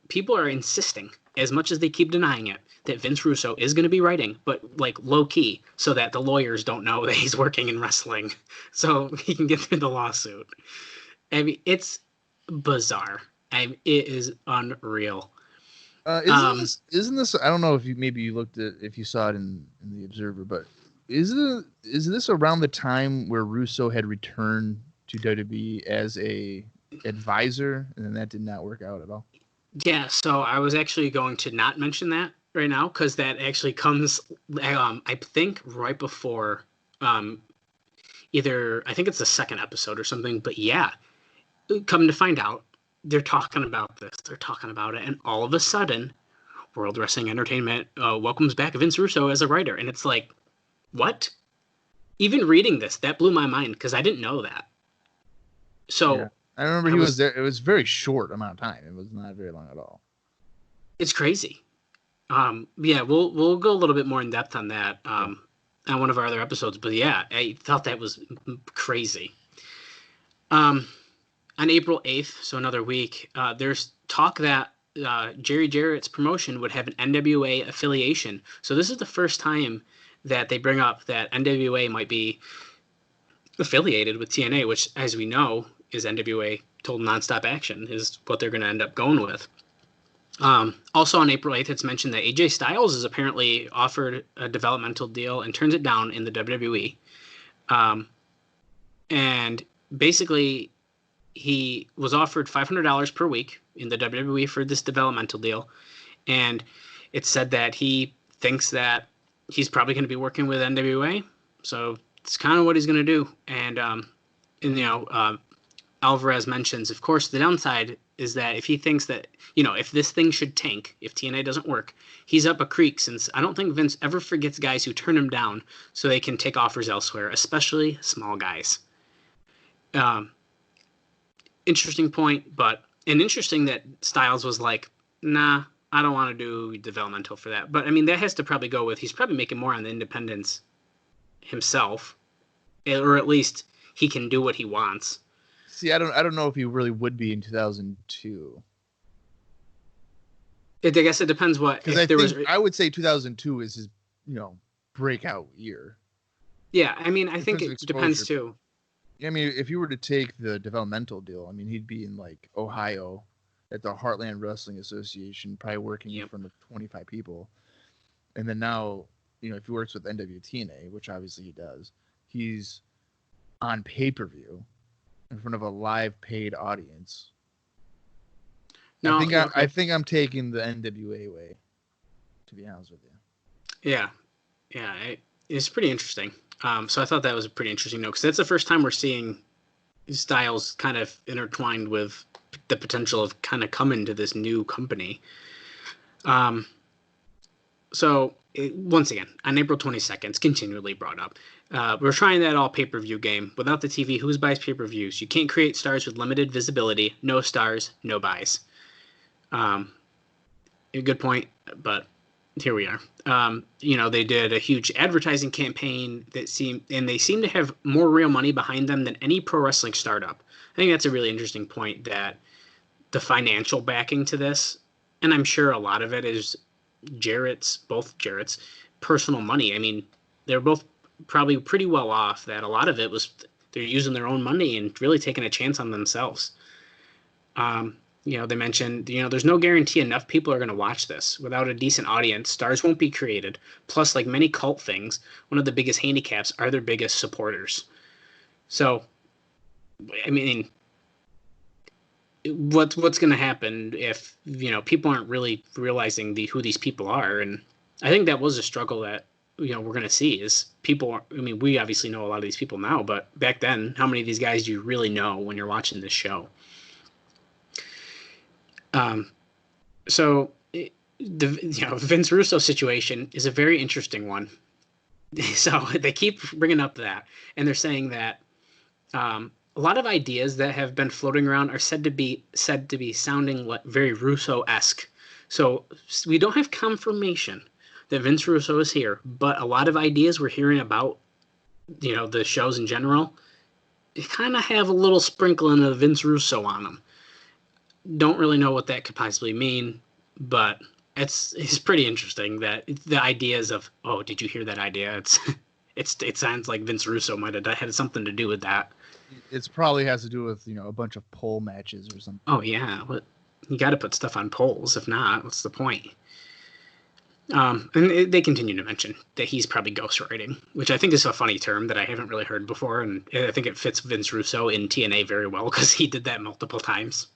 People are insisting, as much as they keep denying it, that Vince Russo is going to be writing, but like low key, so that the lawyers don't know that he's working in wrestling, so he can get through the lawsuit. I mean, it's bizarre. It is unreal. Isn't this? I don't know if you looked at, if you saw it in the Observer, but is this around the time where Russo had returned to WWE as a advisor, and then that did not work out at all? Yeah, so I was actually going to not mention that right now, because that actually comes, I think, right before either, I think it's the second episode or something, but yeah, come to find out, they're talking about this, they're talking about it, and all of a sudden, World Wrestling Entertainment welcomes back Vince Russo as a writer, and it's like, what? Even reading this, that blew my mind, because I didn't know that. So... Yeah. I remember he was there. It was a very short amount of time. It was not very long at all. It's crazy. Yeah, we'll go a little bit more in depth on that on one of our other episodes. But yeah, I thought that was crazy. On April 8th, so another week, there's talk that Jerry Jarrett's promotion would have an NWA affiliation. So this is the first time that they bring up that NWA might be affiliated with TNA, which, as we know, is NWA told Nonstop Action is what they're going to end up going with. Also on April 8th, it's mentioned that AJ Styles is apparently offered a developmental deal and turns it down in the WWE. And basically, he was offered $500 per week in the WWE for this developmental deal. And it said that he thinks that he's probably going to be working with NWA. So it's kind of what he's going to do. And Alvarez mentions, of course, the downside is that if he thinks that, if this thing should tank, if TNA doesn't work, he's up a creek, since I don't think Vince ever forgets guys who turn him down so they can take offers elsewhere, especially small guys. Interesting point, and interesting that Styles was like, nah, I don't want to do developmental for that. But I mean, that has to probably go with, he's probably making more on the independents himself, or at least he can do what he wants. See, I don't know if he really would be in 2002. I guess it depends what. Because I would say 2002 is his, breakout year. Yeah, I mean, I think it depends too. I mean, if you were to take the developmental deal, I mean, he'd be in like Ohio at the Heartland Wrestling Association, probably working in front of 25 people. And then now, if he works with NWTNA, which obviously he does, he's on pay-per-view in front of a live paid audience. No, I think I'm taking the NWA way, to be honest with you. Yeah, it's pretty interesting. So I thought that was a pretty interesting note, because that's the first time we're seeing Styles kind of intertwined with the potential of kind of coming to this new company. Once again, on April 22nd, it's continually brought up. We're trying that all pay-per-view game. Without the TV, who buys pay-per-views? You can't create stars with limited visibility. No stars, no buys. A good point, but here we are. They did a huge advertising campaign they seem to have more real money behind them than any pro wrestling startup. I think that's a really interesting point, that the financial backing to this, and I'm sure a lot of it is both Jarrett's personal money. I mean, they're both probably pretty well off, that a lot of it was they're using their own money and really taking a chance on themselves. They mentioned, there's no guarantee enough people are going to watch this. Without a decent audience, stars won't be created. Plus, like many cult things, one of the biggest handicaps are their biggest supporters. So, I mean, what's going to happen if, people aren't really realizing who these people are? And I think that was a struggle that, we're going to see, is people. I mean, we obviously know a lot of these people now, but back then, how many of these guys do you really know when you're watching this show? the Vince Russo situation is a very interesting one. So they keep bringing up that, and they're saying that a lot of ideas that have been floating around are said to be sounding like very Russo-esque. So we don't have confirmation that Vince Russo is here, but a lot of ideas we're hearing about, the shows in general, kind of have a little sprinkling of Vince Russo on them. Don't really know what that could possibly mean, but it's pretty interesting that the ideas of, oh, did you hear that idea? It sounds like Vince Russo might have had something to do with that. It probably has to do with a bunch of pole matches or something. Oh yeah, but you got to put stuff on polls. If not, what's the point? And they continue to mention that he's probably ghostwriting, which I think is a funny term that I haven't really heard before, and I think it fits Vince Russo in TNA very well because he did that multiple times.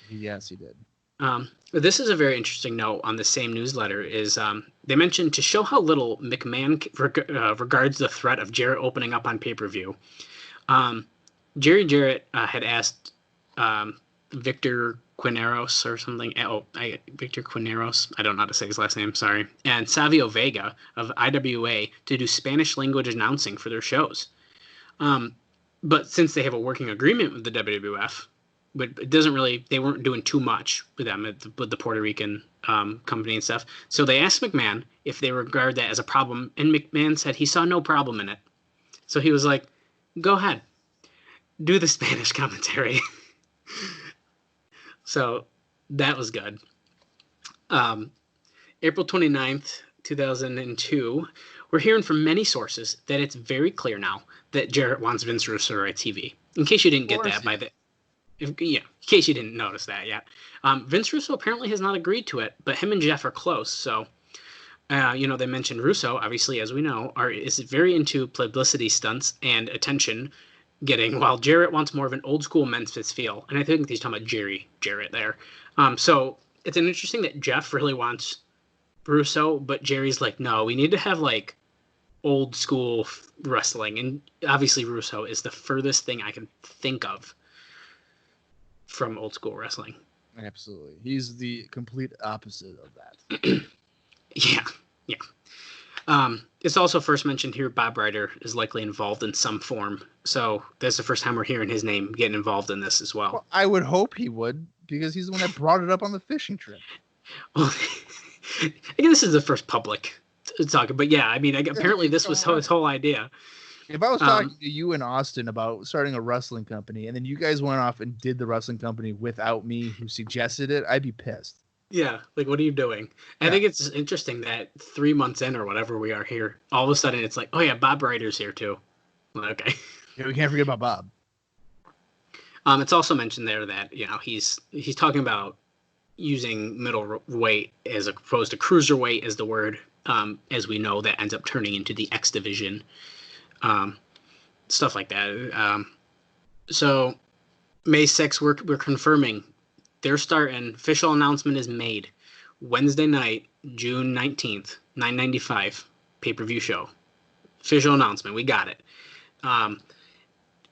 Yes, he did. But this is a very interesting note on the same newsletter. Is they mentioned to show how little McMahon regards the threat of Jarrett opening up on pay-per-view. Jerry Jarrett had asked Victor Quineros or something. Victor Quineros. I don't know how to say his last name. Sorry. And Savio Vega of IWA to do Spanish language announcing for their shows. But since they have a working agreement with the WWF, but it doesn't really. They weren't doing too much with them with the Puerto Rican company and stuff. So they asked McMahon if they regard that as a problem, and McMahon said he saw no problem in it. So he was like, "Go ahead, do the Spanish commentary." So that was good. April 29th, 2002, we're hearing from many sources that it's very clear now that Jarrett wants Vince Russo to write TV. In case you didn't get that in case you didn't notice that yet. Vince Russo apparently has not agreed to it, but him and Jeff are close. So, they mentioned Russo, obviously, as we know, is very into publicity stunts and attention getting, while Jarrett wants more of an old school Memphis feel. And I think he's talking about Jerry Jarrett there. So it's an interesting that Jeff really wants Russo, but Jerry's like, no, we need to have like old school wrestling. And obviously Russo is the furthest thing I can think of from old school wrestling. Absolutely. He's the complete opposite of that. Yeah. It's also first mentioned here Bob Ryder is likely involved in some form. So that's the first time we're hearing his name getting involved in this as well. I would hope he would, because he's the one that brought it up on the fishing trip. Well, I guess this is the first public talk. But yeah, I mean, apparently this was his whole idea. If I was talking to you in Austin about starting a wrestling company, and then you guys went off and did the wrestling company without me, who suggested it, I'd be pissed. Yeah, like, what are you doing? Yeah. I think it's interesting that 3 months in or whatever we are here, all of a sudden it's like, oh yeah, Bob Ryder's here too. Okay. Yeah, we can't forget about Bob. It's also mentioned there that he's talking about using middleweight as opposed to cruiserweight as the word, as we know, that ends up turning into the X division. Stuff like that. So May 6th, we're confirming they're starting. Official announcement is made Wednesday night, June 19th, 995 pay-per-view show. Official announcement. We got it.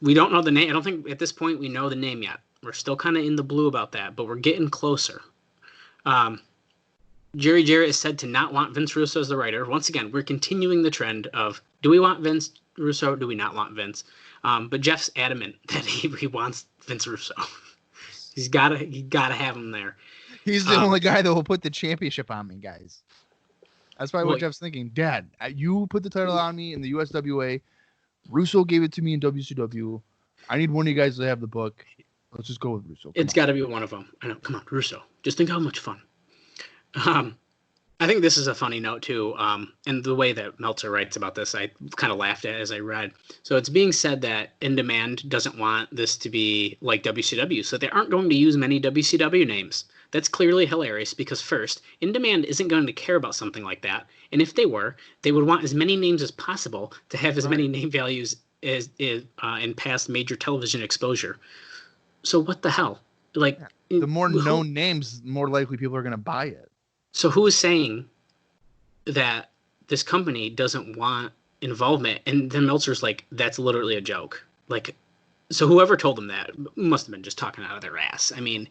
We don't know the name. I don't think at this point we know the name yet. We're still kind of in the blue about that, but we're getting closer. Jerry Jarrett is said to not want Vince Russo as the writer. Once again, we're continuing the trend of, do we want Vince Russo? Do we not want Vince? But Jeff's adamant that he wants Vince Russo. He's gotta have him there. He's the only guy that will put the championship on me, guys. That's probably what Jeff's thinking. Dad, you put the title on me in the USWA. Russo gave it to me in WCW. I need one of you guys to have the book. Let's just go with Russo. It's got to be one of them. I know. Come on, Russo. Just think how much fun. I think this is a funny note too, and the way that Meltzer writes about this, I kind of laughed at as I read. So it's being said that In Demand doesn't want this to be like WCW, so they aren't going to use many WCW names. That's clearly hilarious because first, In Demand isn't going to care about something like that, and if they were, they would want as many names as possible to have as many name values as in past major television exposure. So what the hell? Like, the more known names, the more likely people are going to buy it. So who is saying that this company doesn't want involvement? And then Meltzer's like, that's literally a joke. Like, so whoever told them that must have been just talking out of their ass. I mean,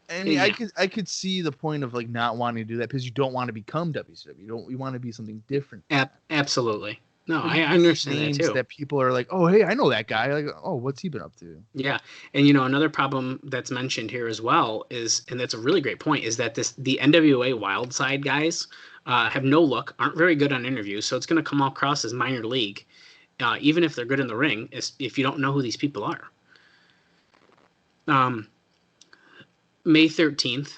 I mean, I could see the point of like not wanting to do that because you don't want to become WCW. You want to be something different. Absolutely. No, But I understand that names too. that people are like, oh, hey, I know that guy. Like, oh, what's he been up to? Yeah. And another problem that's mentioned here as well is, and that's a really great point, is that the NWA Wild Side guys have no look, aren't very good on interviews, so it's going to come across as minor league, even if they're good in the ring, if you don't know who these people are. May 13th,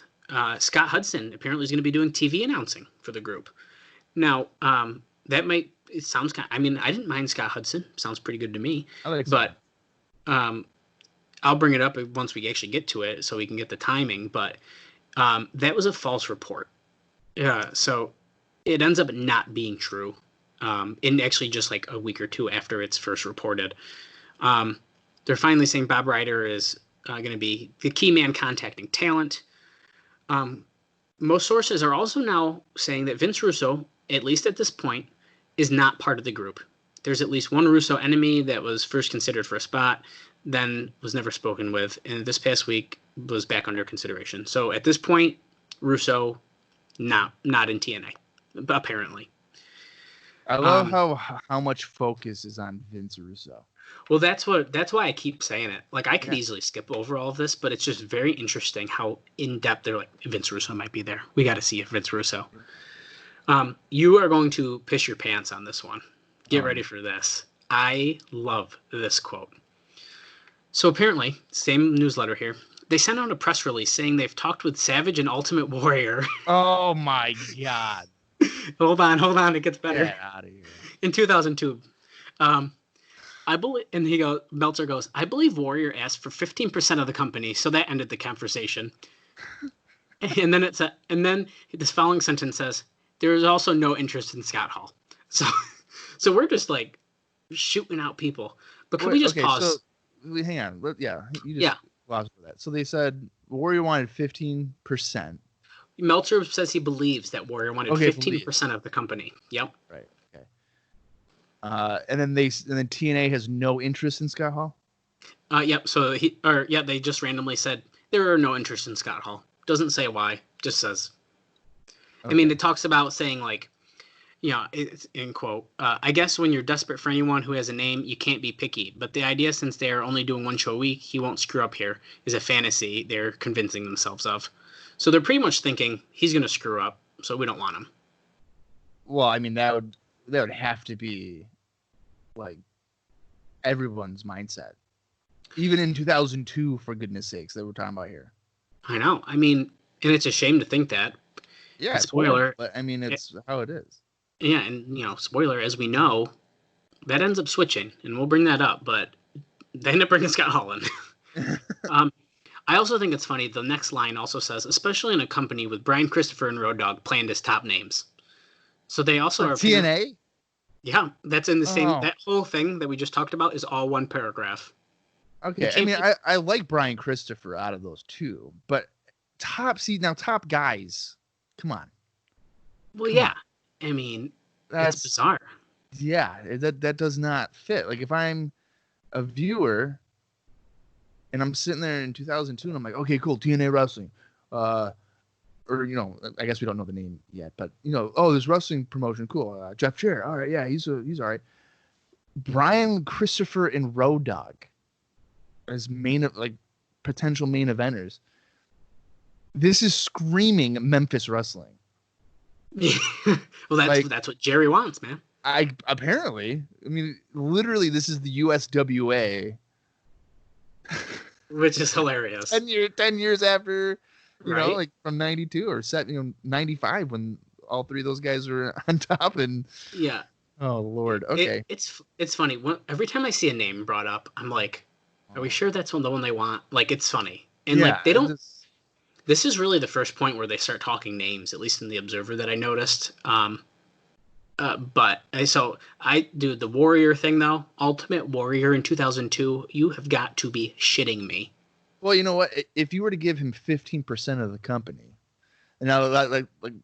Scott Hudson apparently is going to be doing TV announcing for the group. Now, it sounds kind of, I mean, I didn't mind Scott Hudson. Sounds pretty good to me. I like but I'll bring it up once we actually get to it so we can get the timing. But that was a false report. So it ends up not being true. And actually just like a week or two after it's first reported. They're finally saying Bob Ryder is going to be the key man contacting talent. Most sources are also now saying that Vince Russo, at least at this point, is not part of the group. There's at least one Russo enemy that was first considered for a spot, then was never spoken with, and this past week was back under consideration. So at this point, Russo not in TNA, apparently. I love how much focus is on Vince Russo. Well, that's why I keep saying it. Like, I could easily skip over all of this, but it's just very interesting how in depth they're like, Vince Russo might be there. We got to see if Vince Russo. You are going to piss your pants on this one. Get ready for this. I love this quote. So apparently, same newsletter here. They sent out a press release saying they've talked with Savage and Ultimate Warrior. Oh my God. Hold on, it gets better. Get out of here. In 2002. I believe, and Meltzer goes, I believe Warrior asked for 15% of the company, so that ended the conversation. and then this following sentence says, there is also no interest in Scott Hall. So we're just like shooting out people. But can we just pause? So, hang on. You just pause for that. So they said Warrior wanted 15%. Meltzer says he believes that Warrior wanted 15% of the company. Yep. Right. Okay. And then TNA has no interest in Scott Hall. Yep. So they just randomly said there are no interest in Scott Hall. Doesn't say why. Just says. Okay. I mean, it talks about saying like, it's in quote. I guess when you're desperate for anyone who has a name, you can't be picky. But the idea, since they are only doing one show a week, he won't screw up here, is a fantasy they're convincing themselves of. So they're pretty much thinking he's going to screw up, so we don't want him. Well, I mean, that would have to be like everyone's mindset. Even in 2002, for goodness sakes, that we're talking about here. I know. I mean, and it's a shame to think that. Yeah, spoiler. But I mean, it's how it is. Yeah, and spoiler, as we know, that ends up switching, and we'll bring that up, but they end up bringing Scott Hall in. I also think it's funny, the next line also says, especially in a company with Brian Christopher and Road Dogg planned as top names. So they also are TNA? Yeah, that's in the same, that whole thing that we just talked about is all one paragraph. Okay, I mean, I like Brian Christopher out of those two, but top guys, come on. Well, yeah. I mean, that's bizarre. Yeah, that does not fit. Like, if I'm a viewer and I'm sitting there in 2002 and I'm like, okay, cool, TNA Wrestling. Or, I guess we don't know the name yet, but, this wrestling promotion, cool. Jeff Jarrett, all right, yeah, he's all right. Brian Christopher and Road Dogg as potential main eventers. This is screaming Memphis wrestling. Well, that's what Jerry wants, man. I mean, literally, this is the USWA, which is hilarious. 10 years after, right? From 92 or 95 when all three of those guys were on top. And yeah. Oh Lord. Okay. It's funny. Every time I see a name brought up, I'm like, are we sure that's the one they want? Like, it's funny, and they don't. This is really the first point where they start talking names, at least in the Observer that I noticed. But I do the Warrior thing though. Ultimate Warrior in 2002. You have got to be shitting me. Well, you know what? If you were to give him 15% of the company, and now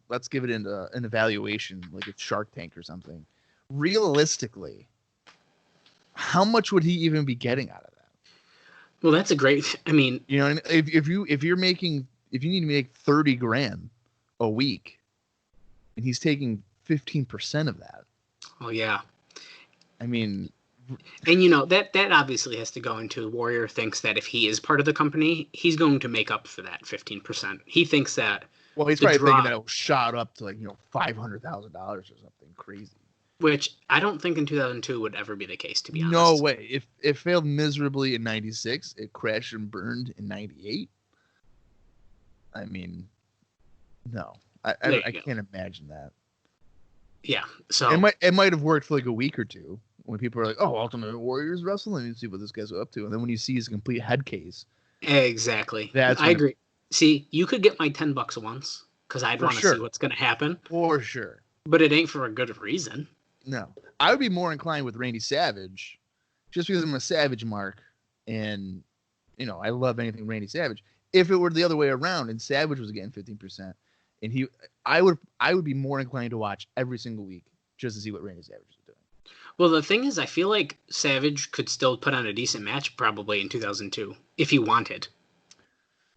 let's give it an evaluation, like it's Shark Tank or something. Realistically, how much would he even be getting out of that? Well, that's a great. I mean, if you're making if you need to make 30 grand a week, and he's taking 15% of that. Oh yeah. I mean, and that obviously has to go into Warrior thinks that if he is part of the company, he's going to make up for that 15%. He thinks that. Well, he's probably thinking that it shot up to like $500,000 or something crazy. Which I don't think in 2002 would ever be the case, to be honest. No way. If it failed miserably in 96, it crashed and burned in 98. I mean, no. I can't imagine that. Yeah. So it might have worked for like a week or two when people are like, "Oh, Ultimate Warrior's wrestling. Let me see what this guy's up to." And then when you see his complete head case, exactly. I agree. See, you could get my $10 once because I'd want to see what's going to happen. For sure. But it ain't for a good reason. No. I would be more inclined with Randy Savage just because I'm a Savage mark and, I love anything Randy Savage. If it were the other way around and Savage was getting 15% and I would be more inclined to watch every single week just to see what Randy Savage is doing. Well, the thing is, I feel like Savage could still put on a decent match probably in 2002 if he wanted.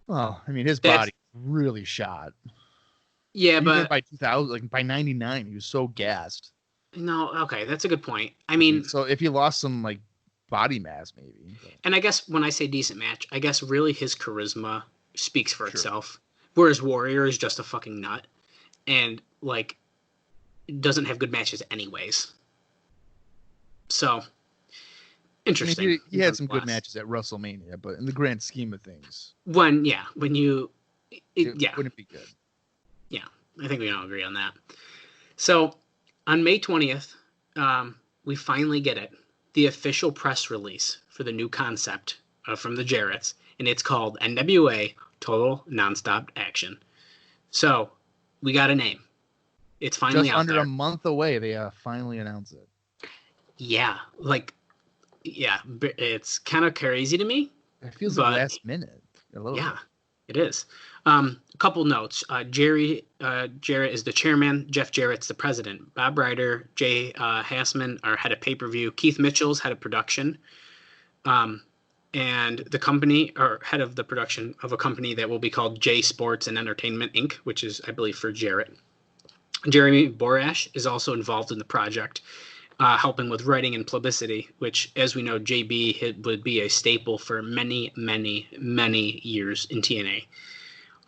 Well, I mean, his body really shot. Yeah, even but by 2000, like by 99, he was so gassed. No, okay, that's a good point. I mean, so if he lost some like body mass, maybe. But. And I guess when I say decent match, I guess really his charisma speaks for itself. Whereas Warrior is just a fucking nut, and like doesn't have good matches anyways. So interesting. I mean, he had some good matches at WrestleMania, but in the grand scheme of things, wouldn't be good. Yeah, I think we all agree on that. So on May 20th, we finally get it. The official press release for the new concept from the Jarretts, and it's called NWA Total Nonstop Action. So we got a name. It's finally just out under there. A month away. They finally announced it. Yeah, it's kind of crazy to me. It feels like last minute. A little bit. It is. A couple notes. Jarrett is the chairman. Jeff Jarrett's the president. Bob Ryder, Jay Hassman are head of pay-per-view. Keith Mitchell's head of production. And the company, or head of the production of a company that will be called J Sports and Entertainment, Inc., which is, I believe, for Jarrett. Jeremy Borash is also involved in the project, helping with writing and publicity, which, as we know, JB would be a staple for many, many, many years in TNA.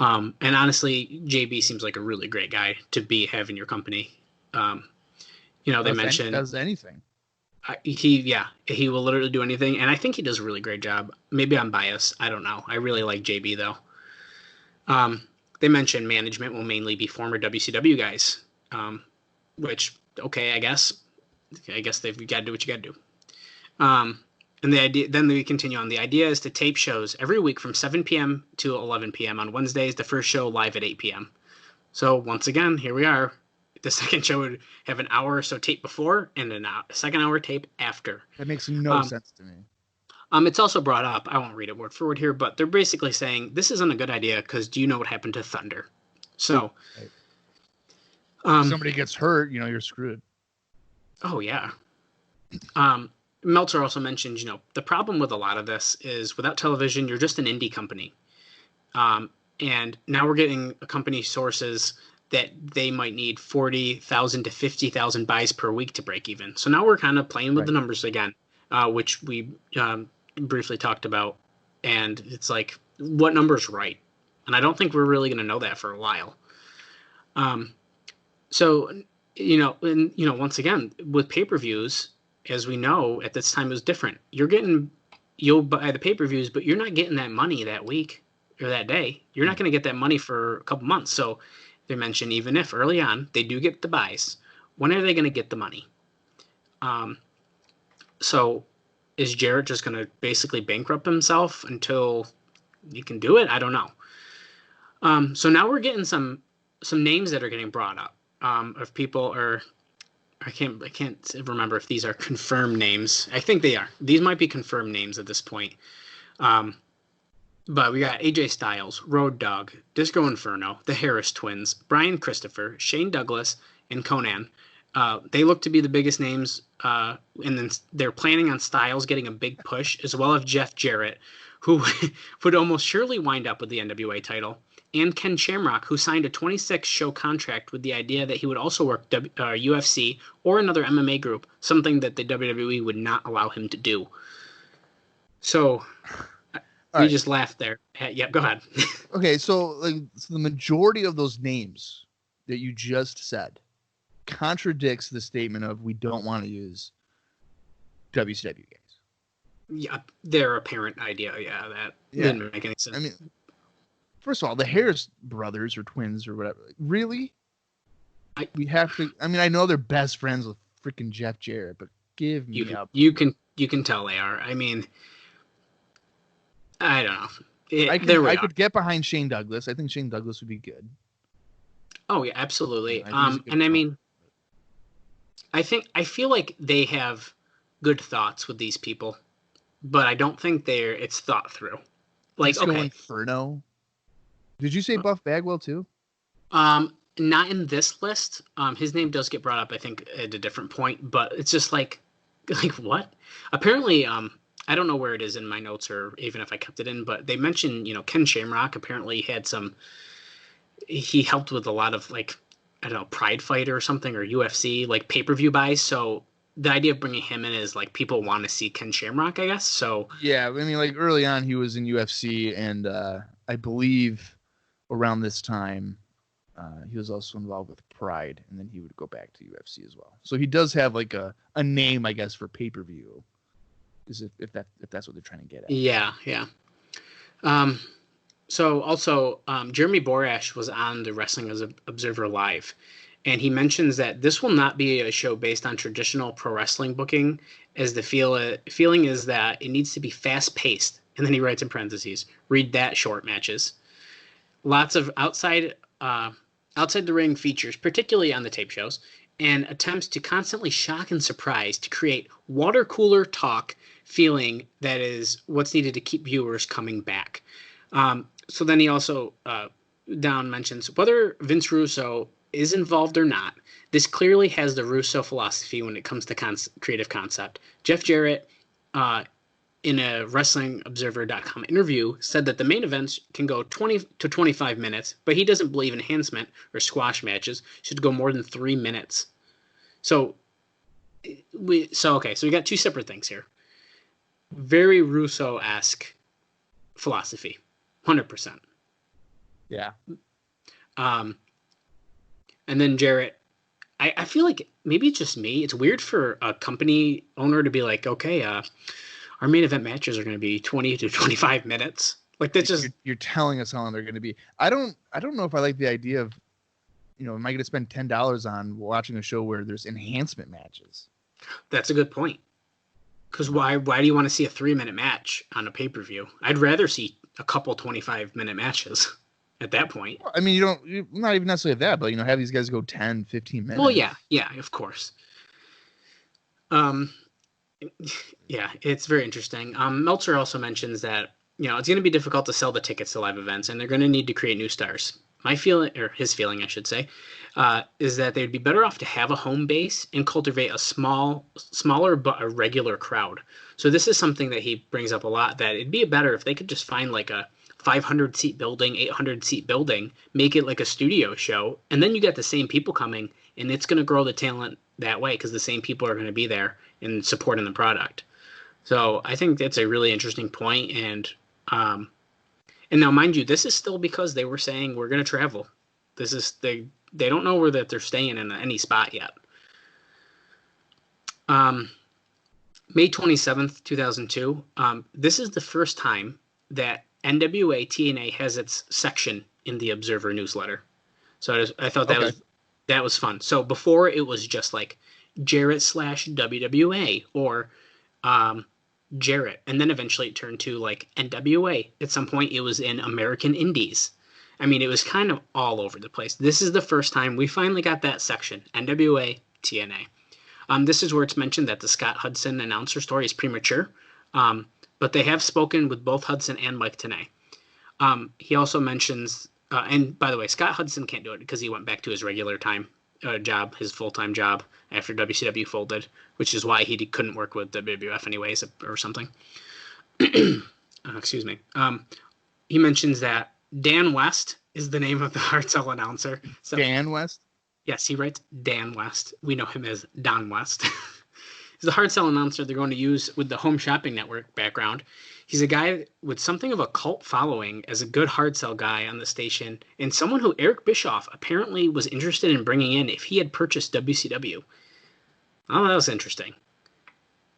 And honestly, JB seems like a really great guy to have in your company. They mentioned does anything. He will literally do anything, and I think he does a really great job. Maybe I'm biased. I don't know. I really like JB though. They mentioned management will mainly be former WCW guys, which okay, I guess they've got to do what you got to do. And the idea, then we continue on. The idea is to tape shows every week from 7 p.m. to 11 p.m. on Wednesdays. The first show live at 8 p.m. So once again, here we are. The second show would have an hour or so tape before and a second hour tape after. That makes no sense to me. It's also brought up, I won't read it word for word here, but they're basically saying this isn't a good idea because do you know what happened to Thunder? So if somebody gets hurt, you're screwed. Oh, yeah. Meltzer also mentioned, the problem with a lot of this is without television, you're just an indie company. And now we're getting company sources that they might need 40,000 to 50,000 buys per week to break even. So now we're kind of playing with the numbers again, which we briefly talked about. And it's like, what number's right? And I don't think we're really going to know that for a while. Once again, with pay-per-views, as we know, at this time it was different. You'll buy the pay-per-views, but you're not getting that money that week or that day. You're not going to get that money for a couple months. So they mentioned even if early on they do get the buys, when are they going to get the money? So is Jarrett just going to basically bankrupt himself until he can do it? I don't know. So now we're getting some names that are getting brought up of people, or I can't remember if these are confirmed names. I think they are. These might be confirmed names at this point. But we got AJ Styles, Road Dogg, Disco Inferno, the Harris Twins, Brian Christopher, Shane Douglas, and Conan. They look to be the biggest names, and then they're planning on Styles getting a big push, as well as Jeff Jarrett, who would almost surely wind up with the NWA title. and Ken Shamrock, who signed a 26-show contract with the idea that he would also work UFC or another MMA group, something that the WWE would not allow him to do. So we right. just laughed there. Yeah, go ahead. Okay, so the majority of those names that you just said contradicts the statement of we don't want to use WCW guys. Yeah, their apparent idea. Yeah, that didn't make any sense. I mean, first of all, the Harris brothers or twins or whatever. Really? We have to. I mean, I know they're best friends with freaking Jeff Jarrett, but give me up. You can tell they are. I mean, I don't know. I could get behind Shane Douglas. I think Shane Douglas would be good. Oh yeah, absolutely. I mean, I feel like they have good thoughts with these people, but I don't think it's thought through. Like, Disco Inferno. Did you say Buff Bagwell too? Not in this list. His name does get brought up, I think, at a different point, but it's just like what? Apparently, I don't know where it is in my notes or even if I kept it in, but they mentioned, Ken Shamrock apparently he helped with a lot of I don't know, Pride Fighter or something, or UFC, pay-per-view buys. So the idea of bringing him in is people want to see Ken Shamrock, I guess. So yeah, I mean, early on he was in UFC, and I believe around this time he was also involved with Pride, and then he would go back to UFC as well. So he does have a name, I guess, for pay-per-view. Is if that's what they're trying to get at. Yeah. So also, Jeremy Borash was on the Wrestling Observer Live, and he mentions that this will not be a show based on traditional pro wrestling booking, as the feeling is that it needs to be fast-paced. And then he writes in parentheses, read that, short matches. Lots of outside the ring features, particularly on the tape shows, and attempts to constantly shock and surprise to create water cooler talk feeling that is what's needed to keep viewers coming back. So then he also down mentions whether Vince Russo is involved or not. This clearly has the Russo philosophy when it comes to creative concept. Jeff Jarrett, in a WrestlingObserver.com interview, said that the main events can go 20 to 25 minutes, but he doesn't believe enhancement or squash matches should go more than 3 minutes. So we got two separate things here. Very Russo-esque philosophy, 100%. Yeah. And then Jarrett, I feel like maybe it's just me. It's weird for a company owner to be like, okay, our main event matches are going to be 20 to 25 minutes. That's just you're telling us how long they're going to be. I don't know if I like the idea of, am I going to spend $10 on watching a show where there's enhancement matches? That's a good point. Because why do you want to see a 3-minute match on a pay-per-view? I'd rather see a couple 25-minute matches at that point. I mean, you're not even necessarily that, but, have these guys go 10, 15 minutes. Well, yeah, of course. Yeah, it's very interesting. Meltzer also mentions that, it's going to be difficult to sell the tickets to live events, and they're going to need to create new stars. My feeling, or his feeling, I should say, is that they'd be better off to have a home base and cultivate a smaller but a regular crowd. So this is something that he brings up a lot, that it'd be better if they could just find a 500-seat building, 800-seat building, make it like a studio show, and then you get the same people coming, and it's going to grow the talent that way because the same people are going to be there and supporting the product. So I think that's a really interesting point, and now, mind you, this is still because they were saying we're going to travel. This is they don't know where that they're staying in any spot yet. May 27th, 2002. This is the first time that NWA TNA has its section in the Observer newsletter. So I thought that was fun. So before it was just Jarrett / WWA or Jarrett, and then eventually it turned to NWA. At some point it was in American Indies. I mean, it was kind of all over the place. This is the first time we finally got that section, NWA TNA. This is where it's mentioned that the Scott Hudson announcer story is premature, but they have spoken with both Hudson and Mike Tenay. He also mentions, and by the way, Scott Hudson can't do it because he went back to his regular time job, his full-time job after WCW folded, which is why he couldn't work with WWF anyways or something. Excuse me. He mentions that Dan West is the name of the hard sell announcer. So Dan West. yes, he writes Dan West. We know him as Don West. He's the hard sell announcer they're going to use with the Home Shopping Network background. He's a guy with something of a cult following as a good hard sell guy on the station, and someone who Eric Bischoff apparently was interested in bringing in if he had purchased WCW. Oh, that was interesting.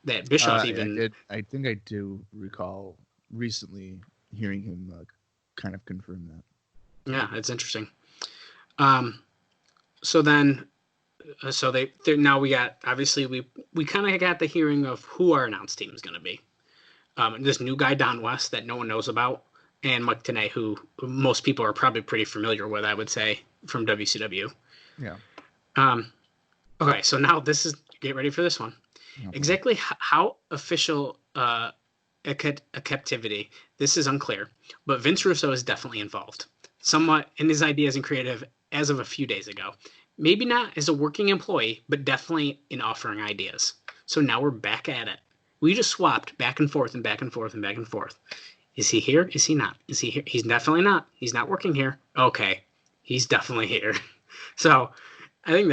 That Bischoff even... I think I do recall recently hearing him kind of confirm that. Yeah, it's interesting. So then... So now we got, obviously we kind of got the hearing of who our announced team is going to be. This new guy, Don West, that no one knows about, and Mike Tenay, who most people are probably pretty familiar with, I would say, from WCW. Yeah. Okay, so now get ready for this one. Okay. Exactly how official a captivity, this is unclear, but Vince Russo is definitely involved, somewhat in his ideas and creative as of a few days ago. Maybe not as a working employee, but definitely in offering ideas. So now we're back at it. We just swapped back and forth and back and forth and back and forth. Is he here? Is he not? Is he here? He's definitely not. He's not working here. Okay. He's definitely here. So I think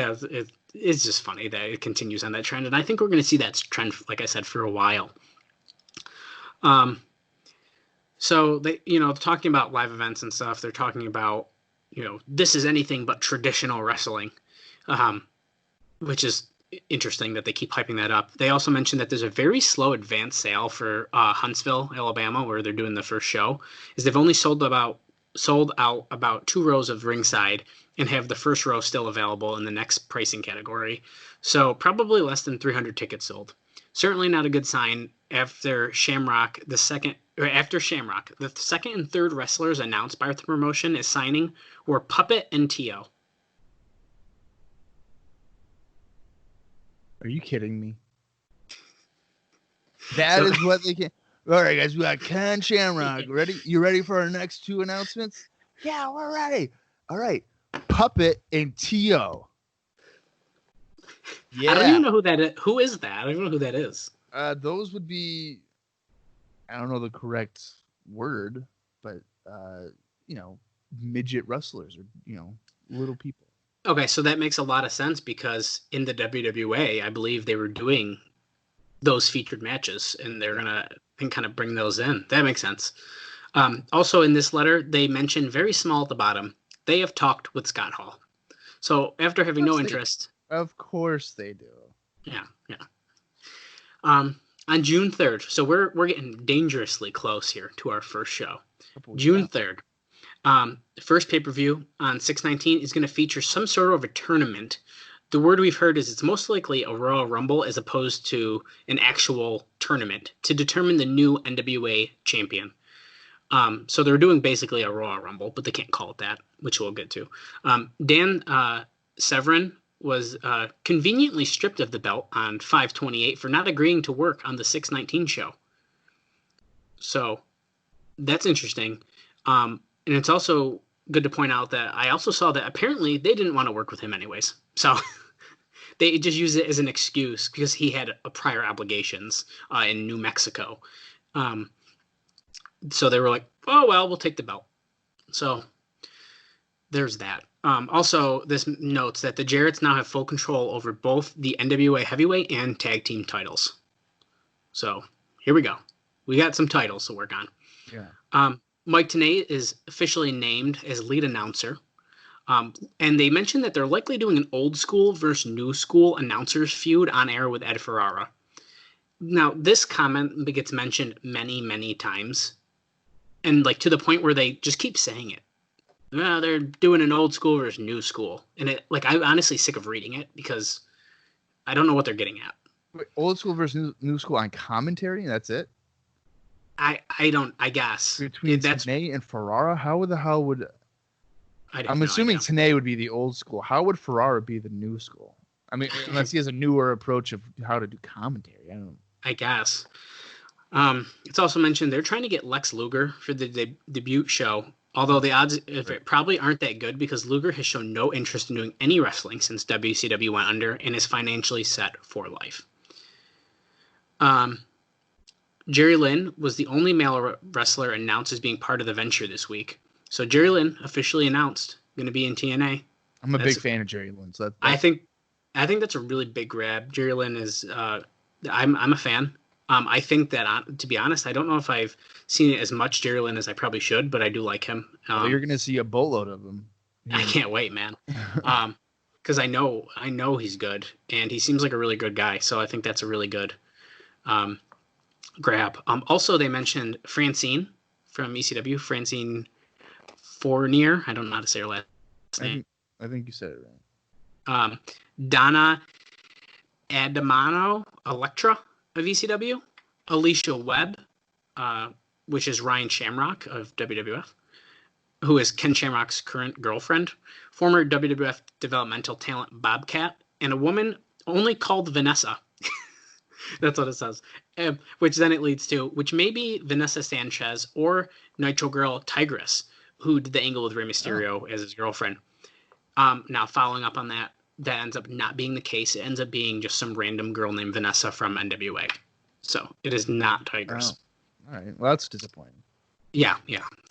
it's just funny that it continues on that trend. And I think we're going to see that trend, like I said, for a while. So they, talking about live events and stuff, they're talking about, this is anything but traditional wrestling, which is interesting that they keep hyping that up. They also mentioned that there's a very slow advance sale for Huntsville, Alabama, where they're doing the first show. Is they've only sold out about 2 rows of ringside and have the first row still available in the next pricing category. So probably less than 300 tickets sold. Certainly not a good sign after Shamrock, the second and third wrestlers announced by the promotion as signing were Puppet and T.O. Are you kidding me? That is what they can. All right, guys, we got Ken Shamrock. Ready? You ready for our next 2 announcements? Yeah, we're ready. All right, Puppet and T.O. Yeah. I don't even know who that is. Who is that? I don't even know who that is. Those would be, I don't know the correct word, but midget wrestlers or little people. Okay, so that makes a lot of sense because in the WWA, I believe they were doing those featured matches, and they're gonna kind of bring those in. That makes sense. Also, in this letter, they mention very small at the bottom. They have talked with Scott Hall. So after having no interest, of course they do. Yeah. On June 3rd, so we're getting dangerously close here to our first show. June 3rd. The first pay-per-view on 6/19 is going to feature some sort of a tournament. The word we've heard is it's most likely a Royal Rumble as opposed to an actual tournament to determine the new NWA champion. So they're doing basically a Royal Rumble, but they can't call it that, which we'll get to. Dan Severn was conveniently stripped of the belt on 5/28 for not agreeing to work on the 6/19 show. So that's interesting. And it's also good to point out that I also saw that apparently they didn't want to work with him anyways. So they just use it as an excuse because he had prior obligations in New Mexico. So they were like, oh, well, we'll take the belt. So there's that. Also, this notes that the Jarretts now have full control over both the NWA heavyweight and tag team titles. So here we go. We got some titles to work on. Yeah. Mike Tenay is officially named as lead announcer. And they mentioned that they're likely doing an old school versus new school announcers feud on air with Ed Ferrara. Now, this comment gets mentioned many, many times. And to the point where they just keep saying it. Well, they're doing an old school versus new school. And I'm honestly sick of reading it because I don't know what they're getting at. Wait, old school versus new school on commentary? That's it? I guess. Between Tenay and Ferrara? How the hell would... I'm assuming Tenay would be the old school. How would Ferrara be the new school? I mean, unless he has a newer approach of how to do commentary. I don't know. I guess. It's also mentioned they're trying to get Lex Luger for the debut show, although the odds probably aren't that good because Luger has shown no interest in doing any wrestling since WCW went under and is financially set for life. Jerry Lynn was the only male wrestler announced as being part of the venture this week. So Jerry Lynn officially announced going to be in TNA. I'm a big fan of Jerry Lynn. So I think that's a really big grab. Jerry Lynn is. I'm a fan. I think that, to be honest, I don't know if I've seen as much Jerry Lynn as I probably should, but I do like him. You're going to see a boatload of him. I can't wait, man. Because I know he's good, and he seems like a really good guy. So I think that's a really good grab. Also, they mentioned Francine from ECW, Francine Fournier. I don't know how to say her last name. I think you said it right. Donna Adamano, Electra of ECW, Alicia Webb, which is Ryan Shamrock of WWF, who is Ken Shamrock's current girlfriend, former WWF developmental talent Bobcat, and a woman only called Vanessa. That's what it says. Which then it leads to, which may be Vanessa Sanchez or Nitro Girl Tigress, who did the angle with Rey Mysterio as his girlfriend. Now, following up on that, that ends up not being the case. It ends up being just some random girl named Vanessa from NWA. So it is not Tigress. Oh. All right. Well, that's disappointing. Yeah.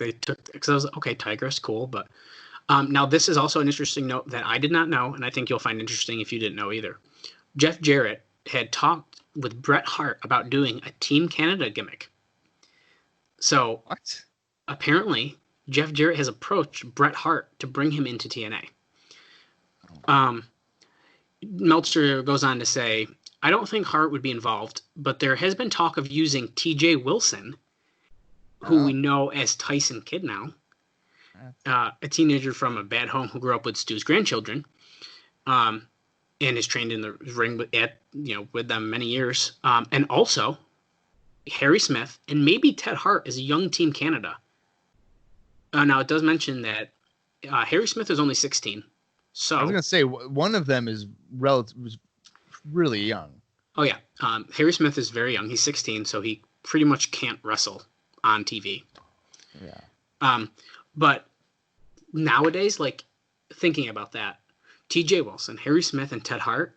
They took, because I was okay, Tigress, cool. But now this is also an interesting note that I did not know, and I think you'll find interesting if you didn't know either. Jeff Jarrett had talked with Bret Hart about doing a Team Canada gimmick. So what? Apparently, Jeff Jarrett has approached Bret Hart to bring him into TNA. Meltzer goes on to say, I don't think Hart would be involved, but there has been talk of using TJ Wilson, who we know as Tyson Kidd now, a teenager from a bad home who grew up with Stu's grandchildren, and is trained in the ring with them many years. And also Harry Smith and maybe Ted Hart as a young Team Canada. Now it does mention that Harry Smith is only 16. So I was gonna say one of them was really young. Oh yeah, Harry Smith is very young. He's 16, so he pretty much can't wrestle on TV. Yeah. But nowadays, like thinking about that, T.J. Wilson, Harry Smith, and Ted Hart.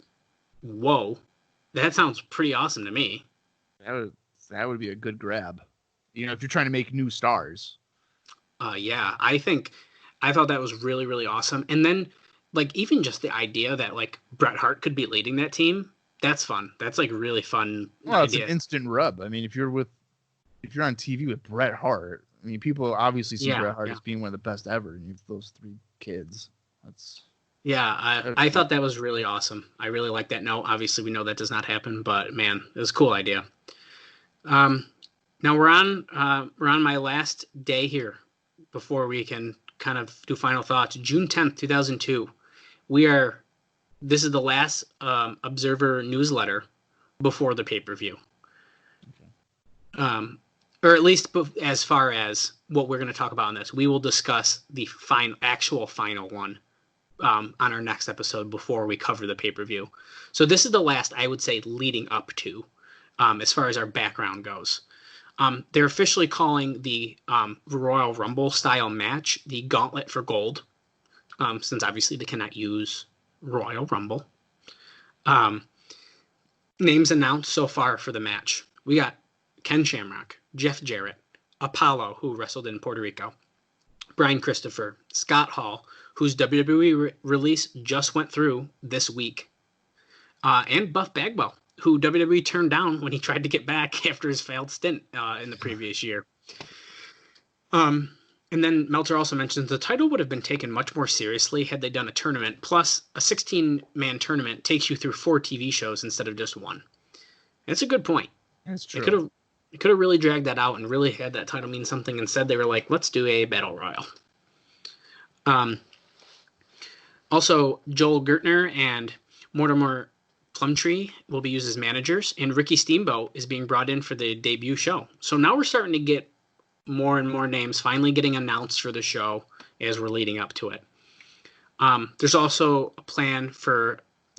Whoa, that sounds pretty awesome to me. That would be a good grab. You know, if you're trying to make new stars. Yeah, I thought that was really, really awesome. And then, like, even just the idea that, like, Bret Hart could be leading that team, that's fun. That's, like, really fun. Well, idea. It's an instant rub. I mean, if you're on TV with Bret Hart, I mean, people obviously see Bret Hart as being one of the best ever. And you have those three kids. I thought that was really awesome. I really like that note. Obviously, we know that does not happen, but, man, it was a cool idea. Now we're on my last day here before we can kind of do final thoughts. June 10th, 2002. This is the last Observer newsletter before the pay-per-view. Okay. Or at least as far as what we're going to talk about on this. We will discuss the actual final one on our next episode before we cover the pay-per-view. So this is the last, I would say, leading up to, as far as our background goes. They're officially calling the Royal Rumble style match the Gauntlet for Gold, since obviously they cannot use Royal Rumble. Names announced so far for the match. We got Ken Shamrock, Jeff Jarrett, Apollo, who wrestled in Puerto Rico, Brian Christopher, Scott Hall, whose WWE release just went through this week, and Buff Bagwell, who WWE turned down when he tried to get back after his failed stint in the previous year. And then Meltzer also mentions the title would have been taken much more seriously had they done a tournament. Plus, a 16-man tournament takes you through 4 TV shows instead of just 1. That's a good point. That's true. They could have really dragged that out and really had that title mean something. Instead, they were like, let's do a Battle Royal. Also, Joel Gertner and Mortimer Plumtree will be used as managers, and Ricky Steamboat is being brought in for the debut show. So now we're starting to get more and more names finally getting announced for the show as we're leading up to it. There's also a plan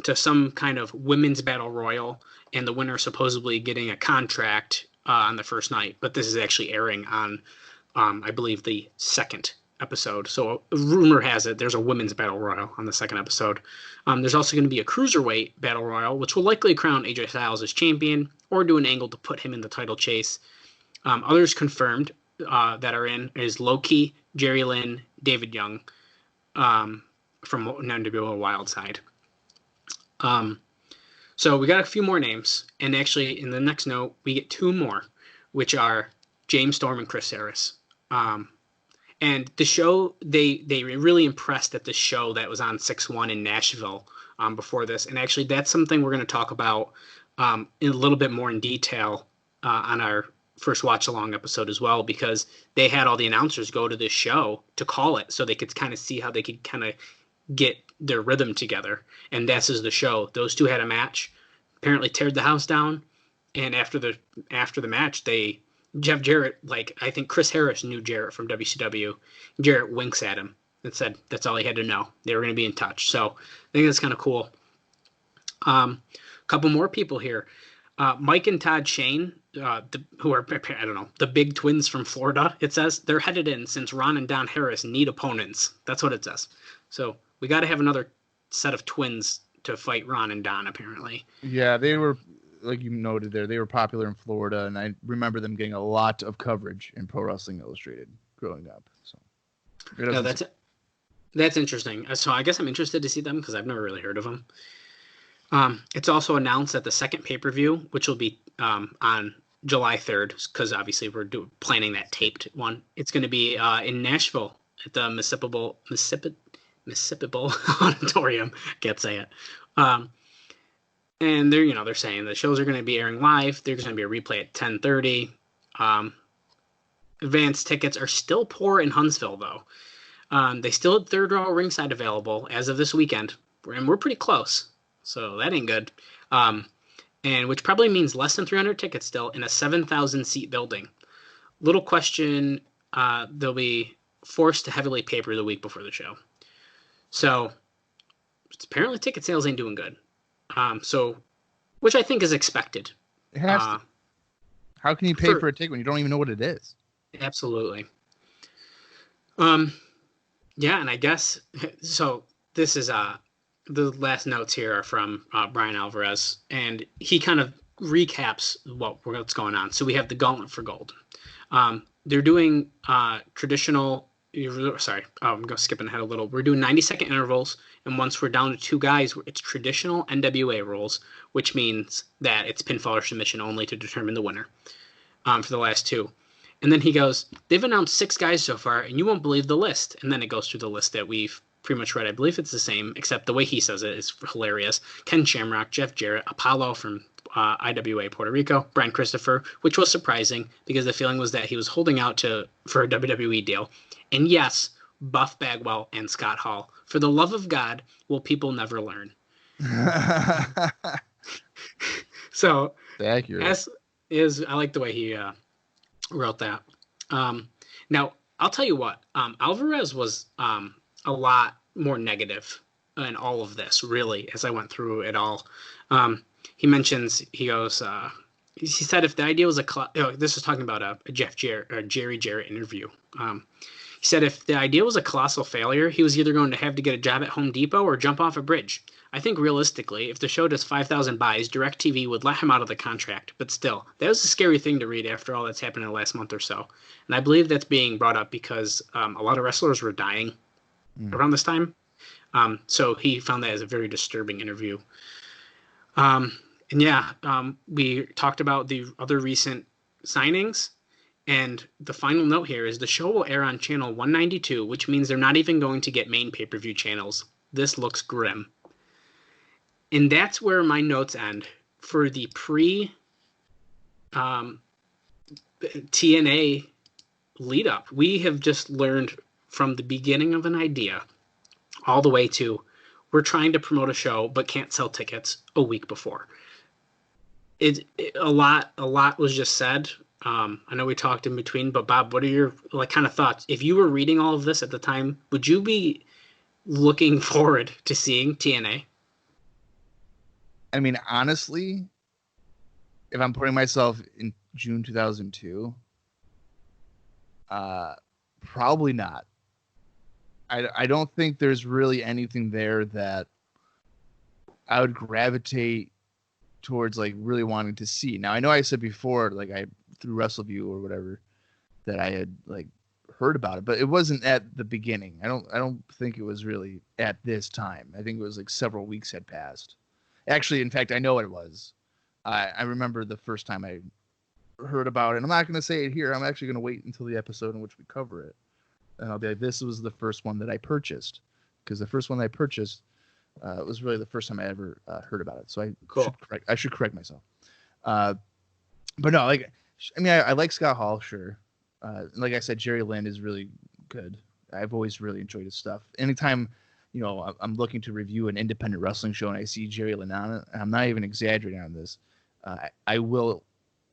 to some kind of women's battle royal, and the winner supposedly getting a contract on the first night. But this is actually airing on, I believe, the second episode. So rumor has it there's a women's battle royal on the second episode. There's also going to be a cruiserweight battle royal, which will likely crown AJ Styles as champion or do an angle to put him in the title chase. Others confirmed that are in is Loki, Jerry Lynn, David Young, from NWO Wildside. So we got a few more names, and actually in the next note we get two more, which are James Storm and Chris Harris. And the show, they were really impressed at the show that was on 6-1 in Nashville before this, and actually that's something we're going to talk about in a little bit more in detail on our first watch along episode as well, because they had all the announcers go to this show to call it so they could kind of see how they could kind of get their rhythm together. And this is the show. Those two had a match, apparently teared the house down, and after the match, Jeff Jarrett, like, I think Chris Harris knew Jarrett from WCW. Jarrett winks at him and said that's all he had to know. They were going to be in touch. So I think that's kind of cool. A couple more people here. Mike and Todd Shane, who are, I don't know, the big twins from Florida, it says. They're headed in since Ron and Don Harris need opponents. That's what it says. So we got to have another set of twins to fight Ron and Don, apparently. Yeah, they were, like you noted there, they were popular in Florida, and I remember them getting a lot of coverage in Pro Wrestling Illustrated growing up. So yeah, that's interesting. So I guess I'm interested to see them because I've never really heard of them. It's also announced that the second pay-per-view, which will be on July 3rd, because obviously we're planning that taped one. It's going to be in Nashville at the Mississippi Auditorium. Can't say it. And they're saying the shows are going to be airing live. There's going to be a replay at 10:30. Advance tickets are still poor in Huntsville, though. They still had third row ringside available as of this weekend, and we're pretty close. So that ain't good. And which probably means less than 300 tickets still in a 7,000 seat building. Little question, they'll be forced to heavily paper the week before the show. So apparently ticket sales ain't doing good. So, which I think is expected. It has to. How can you pay for a ticket when you don't even know what it is? Absolutely. Yeah, and I guess so. This is the last notes here are from Brian Alvarez, and he kind of recaps what's going on. So we have the Gauntlet for Gold. They're doing traditional. Sorry, I'm skipping ahead a little. We're doing 90-second intervals, and once we're down to two guys, it's traditional NWA rules, which means that it's pinfall or submission only to determine the winner for the last two. And then he goes, they've announced 6 guys so far, and you won't believe the list. And then it goes through the list that we've pretty much read. I believe it's the same, except the way he says it is hilarious. Ken Shamrock, Jeff Jarrett, Apollo from IWA Puerto Rico, Brian Christopher, which was surprising because the feeling was that he was holding out for a WWE deal. And yes, Buff Bagwell and Scott Hall. For the love of God, will people never learn? So, accurate. I like the way he wrote that. Now, I'll tell you what, Alvarez was a lot more negative in all of this, really, as I went through it all. He said if the idea was this is talking about a Jerry Jarrett interview. He said if the idea was a colossal failure, he was either going to have to get a job at Home Depot or jump off a bridge. I think realistically, if the show does 5,000 buys, DirecTV would let him out of the contract. But still, that was a scary thing to read after all that's happened in the last month or so. And I believe that's being brought up because a lot of wrestlers were dying around this time. So he found that as a very disturbing interview. We talked about the other recent signings. And the final note here is the show will air on channel 192, which means they're not even going to get main pay-per-view channels. This looks grim. And that's where my notes end for the TNA lead up. We have just learned from the beginning of an idea all the way to we're trying to promote a show but can't sell tickets a week before. A lot was just said. I know we talked in between, but Bob, what are your kind of thoughts? If you were reading all of this at the time, would you be looking forward to seeing TNA? I mean, honestly, if I'm putting myself in June 2002, probably not. I don't think there's really anything there that I would gravitate towards really wanting to see. Now, I know I said before, through WrestleView or whatever, that I had like heard about it, but it wasn't at the beginning. I don't think it was really at this time. I think it was like several weeks had passed. Actually, in fact, I know what it was. I remember the first time I heard about it. I'm not going to say it here. I'm actually going to wait until the episode in which we cover it. And I'll be like, this was the first one that I purchased. Because the first one I purchased was really the first time I ever heard about it. So I should correct myself. But no, like, I mean, I like Scott Hall, sure. Like I said, Jerry Lynn is really good. I've always really enjoyed his stuff. Anytime, you know, I'm looking to review an independent wrestling show and I see Jerry Lynn on it, I'm not even exaggerating on this. I will,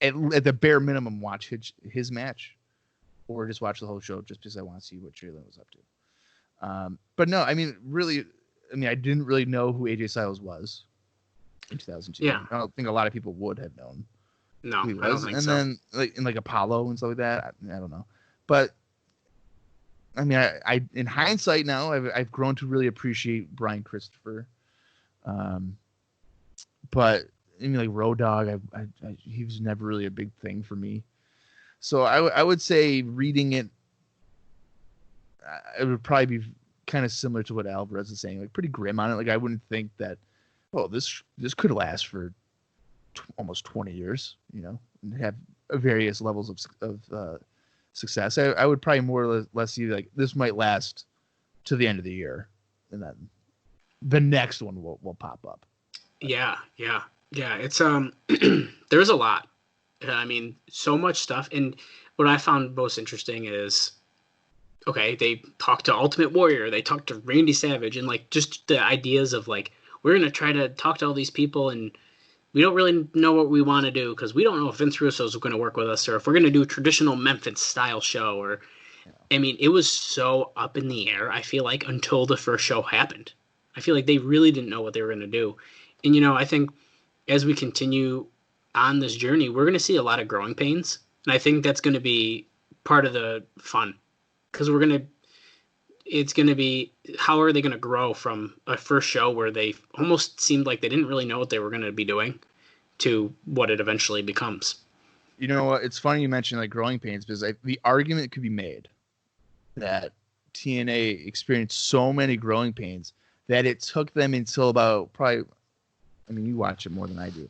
at the bare minimum, watch his match, or just watch the whole show just because I want to see what Jerry Lynn was up to. But no, I mean, really, I didn't really know who AJ Styles was in 2002. Yeah. I don't think a lot of people would have known. No, who he was. I don't think and so. then like Apollo and stuff like that, I don't know. But I mean, I in hindsight now, I've grown to really appreciate Brian Christopher. But I mean, like Road Dogg, he was never really a big thing for me. So I would say reading it, it would probably be kind of similar to what Alvarez is saying, like pretty grim on it. Like I wouldn't think that, oh, this could last for almost 20 years, you know, and have various levels of success. I would probably more or less see like this might last to the end of the year, and then the next one will pop up. Yeah. It's there's a lot. I mean, so much stuff. And what I found most interesting is, okay, they talked to Ultimate Warrior, they talked to Randy Savage, and like just the ideas of like, we're gonna try to talk to all these people, and we don't really know what we want to do because we don't know if Vince Russo is going to work with us or if we're going to do a traditional Memphis style show. Or, I mean, it was so up in the air, I feel like, until the first show happened. I feel like they really didn't know what they were going to do. And, you know, I think as we continue on this journey, we're going to see a lot of growing pains. And I think that's going to be part of the fun, because it's going to be, how are they going to grow from a first show where they almost seemed like they didn't really know what they were going to be doing to what it eventually becomes. You know what? It's funny you mentioned like growing pains, because the argument could be made that TNA experienced so many growing pains that it took them until about probably, I mean, you watch it more than I do,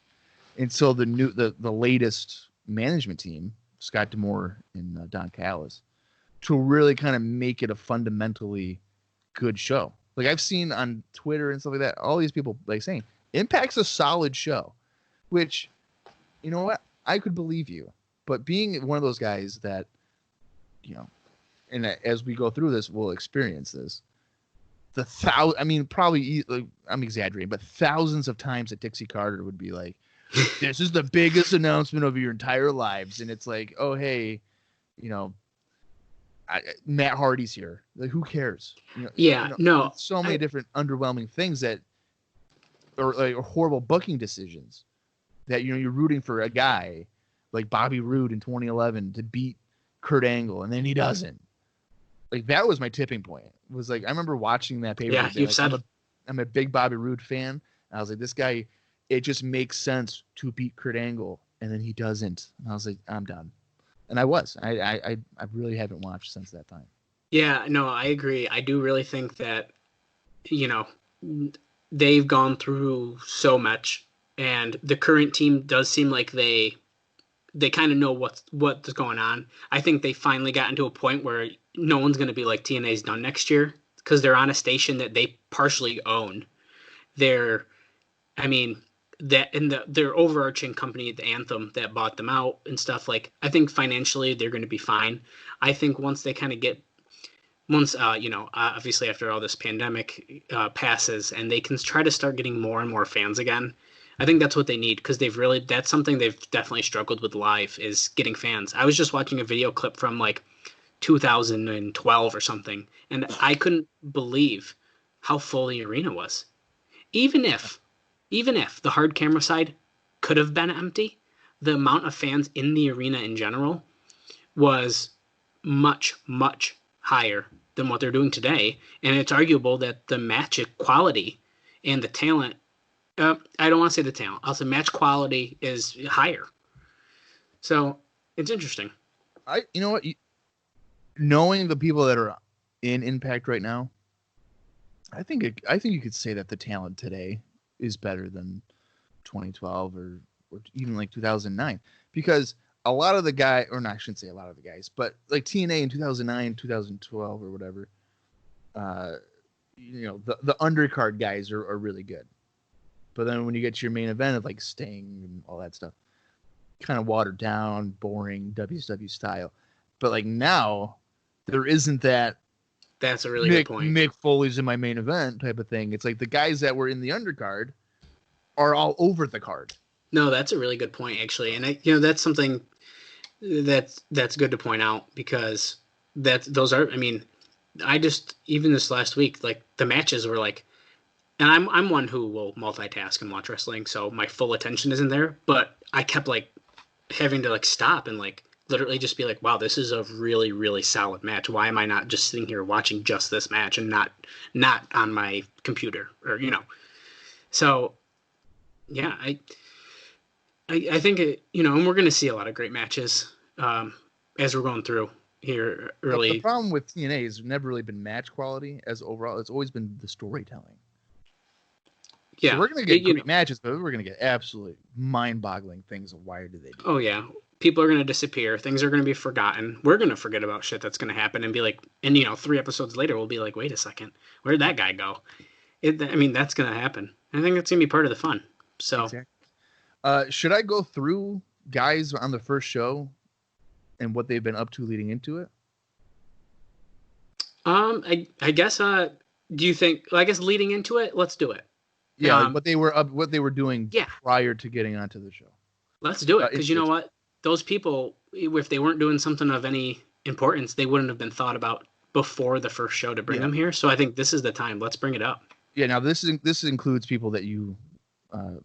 until the latest management team, Scott D'Amore and Don Callis, to really kind of make it a fundamentally good show. Like I've seen on Twitter and stuff like that, all these people like saying Impact's a solid show, which, you know what, I could believe you. But being one of those guys that, you know, and as we go through this, we'll experience this. Probably like, I'm exaggerating, but thousands of times that Dixie Carter would be like, this is the biggest announcement of your entire lives. And it's like, oh, hey, you know, Matt Hardy's here. Like, who cares? So many different underwhelming things that, or like horrible booking decisions that, you know, you're rooting for a guy like Bobby Roode in 2011 to beat Kurt Angle, and then he doesn't. Like that was my tipping point. It was like I remember watching that paper. Yeah, you've said I'm a big Bobby Roode fan. I was like, this guy, it just makes sense to beat Kurt Angle, and then he doesn't. And I was like, I'm done. And I was. I really haven't watched since that time. Yeah, no, I agree. I do really think that, you know, they've gone through so much, and the current team does seem like they kind of know what's going on. I think they finally gotten to a point where no one's going to be like TNA's done next year, because they're on a station that they partially own. Their overarching company, the Anthem, that bought them out and stuff, like, I think financially they're going to be fine. I think once they kind of get, obviously after all this pandemic passes and they can try to start getting more and more fans again, I think that's what they need, because that's something they've definitely struggled with live, is getting fans. I was just watching a video clip from like 2012 or something, and I couldn't believe how full the arena was. Even if the hard camera side could have been empty, the amount of fans in the arena in general was much, much higher than what they're doing today. And it's arguable that the match quality and the talent, I don't want to say the talent, I'll say match quality is higher. So it's interesting. You know what? knowing the people that are in Impact right now, I think you could say that the talent today is better than 2012 or even like 2009, because a lot of the guy, or not, I shouldn't say a lot of the guys, but like TNA in 2009, 2012 or whatever, the undercard guys are really good. But then when you get to your main event of like Sting and all that stuff, kind of watered down, boring WCW style. But like now, there isn't that. That's a really good point. Mick Foley's in my main event type of thing. It's like the guys that were in the undercard are all over the card. No, that's a really good point, actually, and that's something that's good to point out, because those are. I mean, I just, even this last week, like the matches were like, and I'm one who will multitask and watch wrestling, so my full attention isn't there. But I kept like having to like stop and like literally just be like, wow, this is a really, really solid match. Why am I not just sitting here watching just this match and not on my computer, or So yeah, I think and we're going to see a lot of great matches as we're going through here early. The problem with TNA has never really been match quality as overall. It's always been the storytelling. Yeah, so we're going to get great matches, but we're going to get absolutely mind-boggling things of why did they do Oh, yeah. People are going to disappear. Things are going to be forgotten. We're going to forget about shit that's going to happen and be like, and 3 episodes later, we'll be like, wait a second, where did that guy go? That's going to happen. I think that's going to be part of the fun. So, exactly. Should I go through guys on the first show and what they've been up to leading into it? I guess. Do you think? Well, I guess leading into it, let's do it. Yeah, like what they were doing prior to getting onto the show. Let's do it, because you know what? Those people, if they weren't doing something of any importance, they wouldn't have been thought about before the first show to bring them here. So I think this is the time. Let's bring it up. Yeah. Now this includes people that you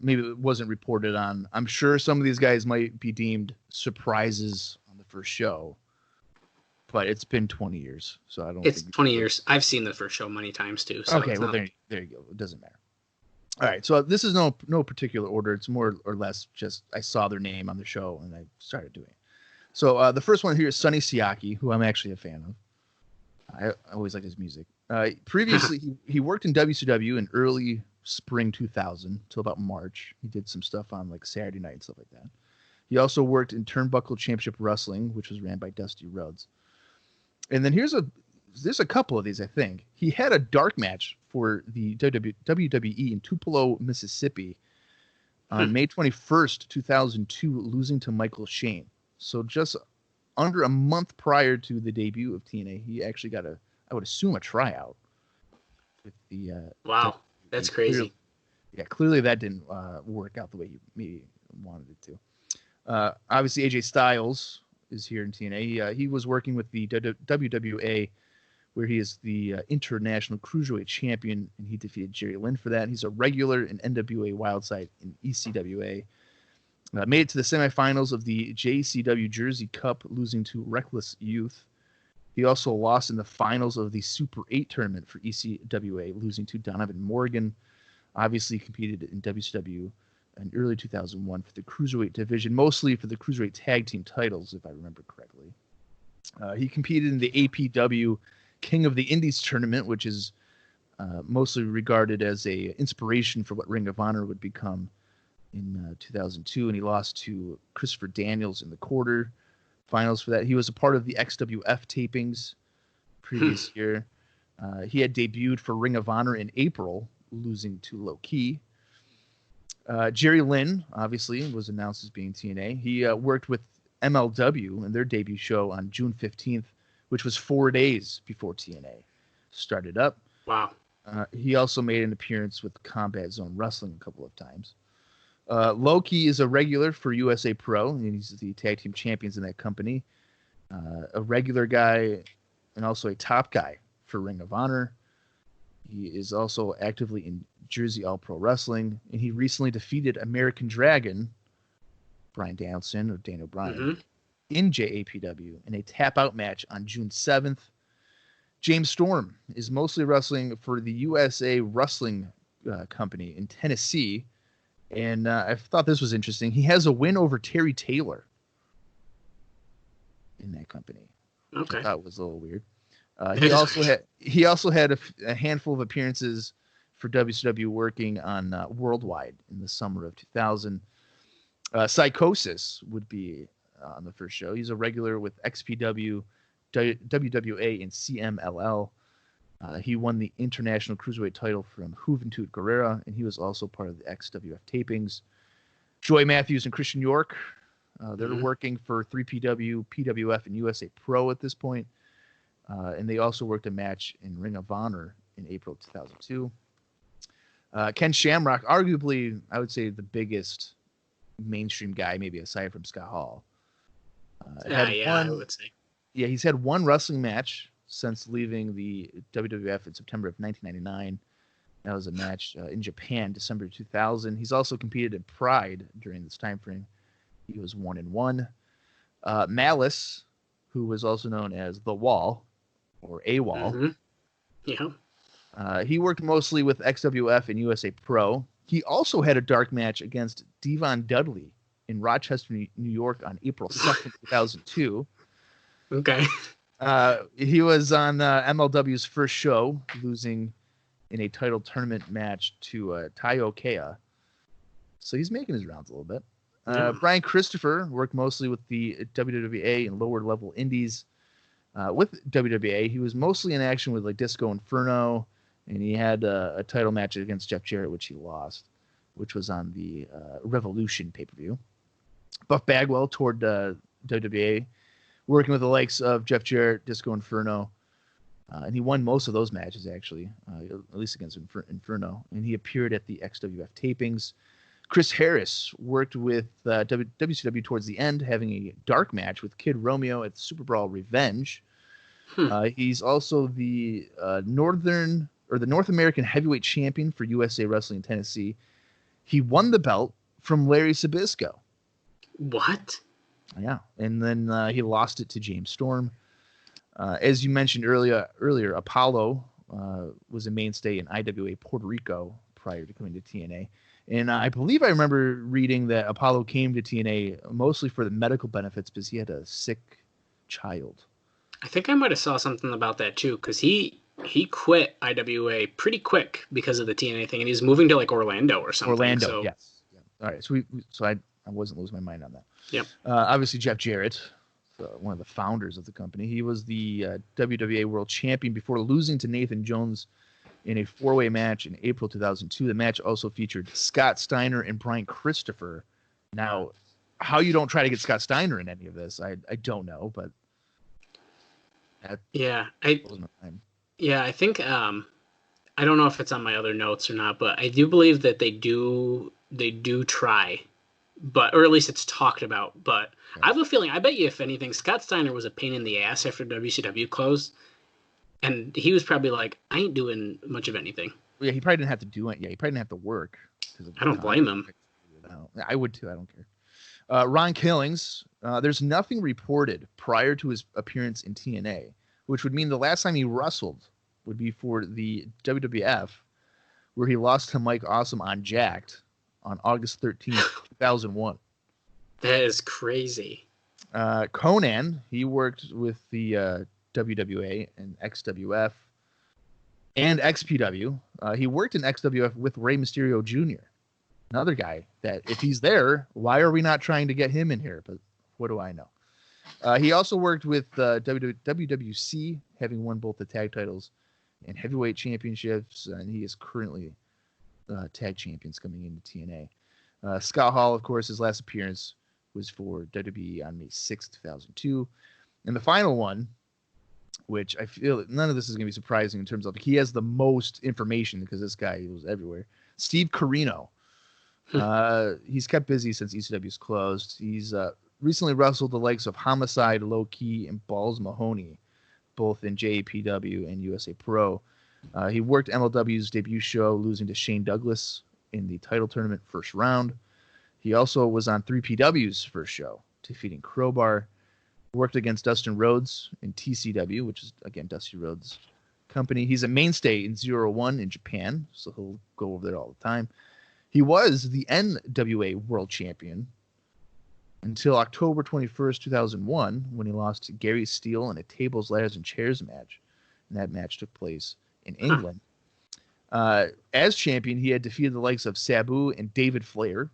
maybe it wasn't reported on. I'm sure some of these guys might be deemed surprises on the first show, but it's been 20 years, so I don't. It's 20 years. I've seen the first show many times too. So okay, well there you go. It doesn't matter. All right, so this is no particular order. It's more or less just I saw their name on the show and I started doing it. So the first one here is Sonny Siaki, who I'm actually a fan of. I always liked his music. Previously, he worked in WCW in early spring 2000 till about March. He did some stuff on like Saturday night and stuff like that. He also worked in Turnbuckle Championship Wrestling, which was ran by Dusty Rhodes. And then there's a couple of these, I think. He had a dark match for the WWE in Tupelo, Mississippi on May 21st, 2002, losing to Michael Shane. So just under a month prior to the debut of TNA, he actually got I would assume, a tryout. With the wow, that's crazy. Clearly that didn't work out the way he maybe wanted it to. Obviously, AJ Styles is here in TNA. He was working with the WWA, where he is the International Cruiserweight Champion, and he defeated Jerry Lynn for that. He's a regular in NWA Wildside in ECWA. Made it to the semifinals of the JCW Jersey Cup, losing to Reckless Youth. He also lost in the finals of the Super 8 tournament for ECWA, losing to Donovan Morgan. Obviously competed in WCW in early 2001 for the Cruiserweight division, mostly for the Cruiserweight Tag Team titles, if I remember correctly. He competed in the APW King of the Indies tournament, which is mostly regarded as a inspiration for what Ring of Honor would become in 2002, and he lost to Christopher Daniels in the quarter finals for that. He was a part of the XWF tapings previous year. He had debuted for Ring of Honor in April, losing to Low Key. Jerry Lynn, obviously, was announced as being TNA. He worked with MLW in their debut show on June 15th, which was 4 days before TNA started up. Wow. He also made an appearance with Combat Zone Wrestling a couple of times. Loki is a regular for USA Pro, and he's the tag team champions in that company. A regular guy and also a top guy for Ring of Honor. He is also actively in Jersey All Pro Wrestling, and he recently defeated American Dragon, Bryan Danielson or Dan O'Brien, in JAPW in a tap-out match on June 7th. James Storm is mostly wrestling for the USA Wrestling Company in Tennessee, and I thought this was interesting. He has a win over Terry Taylor in that company. Okay. I thought was a little weird. He also had a handful of appearances for WCW working on Worldwide in the summer of 2000. Psychosis would be on the first show. He's a regular with XPW, WWA, and CMLL. He won the International Cruiserweight title from Juventud Guerrera, and he was also part of the XWF tapings. Joy Matthews and Christian York, they're working for 3PW, PWF, and USA Pro at this point. And they also worked a match in Ring of Honor in April 2002. Ken Shamrock, arguably, I would say the biggest mainstream guy, maybe aside from Scott Hall. I would say. Yeah, he's had one wrestling match since leaving the WWF in September of 1999. That was a match in Japan, December 2000. He's also competed in Pride during this time frame. He was 1-1. Malice, who was also known as The Wall, or AWOL. Mm-hmm. Yeah. He worked mostly with XWF and USA Pro. He also had a dark match against Devon Dudley in Rochester, New York on April 2nd, 2002. Okay. He was on MLW's first show, losing in a title tournament match to Taiyo Kea. So he's making his rounds a little bit. Brian Christopher worked mostly with the WWA and lower level indies. With WWA, he was mostly in action with like Disco Inferno, and he had a title match against Jeff Jarrett, which he lost, which was on the Revolution pay-per-view. Buff Bagwell toured WWA, working with the likes of Jeff Jarrett, Disco Inferno, and he won most of those matches, actually, at least against Inferno, and he appeared at the XWF tapings. Chris Harris worked with WCW towards the end, having a dark match with Kid Romeo at Super Brawl Revenge. He's also the North American Heavyweight Champion for USA Wrestling in Tennessee. He won the belt from Larry Sabisco. What? Yeah, and then he lost it to James Storm. As you mentioned earlier, Apollo was a mainstay in IWA Puerto Rico prior to coming to TNA. And I believe I remember reading that Apollo came to TNA mostly for the medical benefits because he had a sick child. I think I might have saw something about that too, because he quit IWA pretty quick because of the TNA thing, and he's moving to like Orlando or something. Orlando, yes. Yeah. All right, so I wasn't losing my mind on that. Yep. Obviously, Jeff Jarrett, one of the founders of the company, he was the WWA World Champion before losing to Nathan Jones in a four-way match in April 2002. The match also featured Scott Steiner and Brian Christopher. Now, how you don't try to get Scott Steiner in any of this, I don't know, but I think I don't know if it's on my other notes or not, but I do believe that they do try, or at least it's talked about. But I have a feeling, I bet you, if anything, Scott Steiner was a pain in the ass after WCW closed. And he was probably like, I ain't doing much of anything. Yeah, he probably didn't have to do it. Yeah, he probably didn't have to work. I don't blame him. I would too. I don't care. Ron Killings, there's nothing reported prior to his appearance in TNA, which would mean the last time he wrestled would be for the WWF, where he lost to Mike Awesome on Jacked on August 13th, 2001. That is crazy. Conan, he worked with the WWA and XWF and XPW. He worked in XWF with Rey Mysterio Jr., another guy that if he's there, why are we not trying to get him in here? But what do I know? He also worked with WWC, having won both the tag titles and heavyweight championships, and he is currently tag champions coming into TNA. Scott Hall, of course, his last appearance was for WWE on May 6th, 2002. And the final one, which I feel none of this is going to be surprising in terms of he has the most information because this guy was everywhere. Steve Carino. He's kept busy since ECW's closed. He's recently wrestled the likes of Homicide, Low Key, and Balls Mahoney, both in JAPW and USA Pro. He worked MLW's debut show, losing to Shane Douglas in the title tournament first round. He also was on 3PW's first show, defeating Crowbar. Worked against Dustin Rhodes in TCW, which is, again, Dusty Rhodes' company. He's a mainstay in 0-1 in Japan, so he'll go over there all the time. He was the NWA World Champion until October 21st, 2001, when he lost to Gary Steele in a tables, ladders, and chairs match. And that match took place in England. As champion, he had defeated the likes of Sabu and David Flair.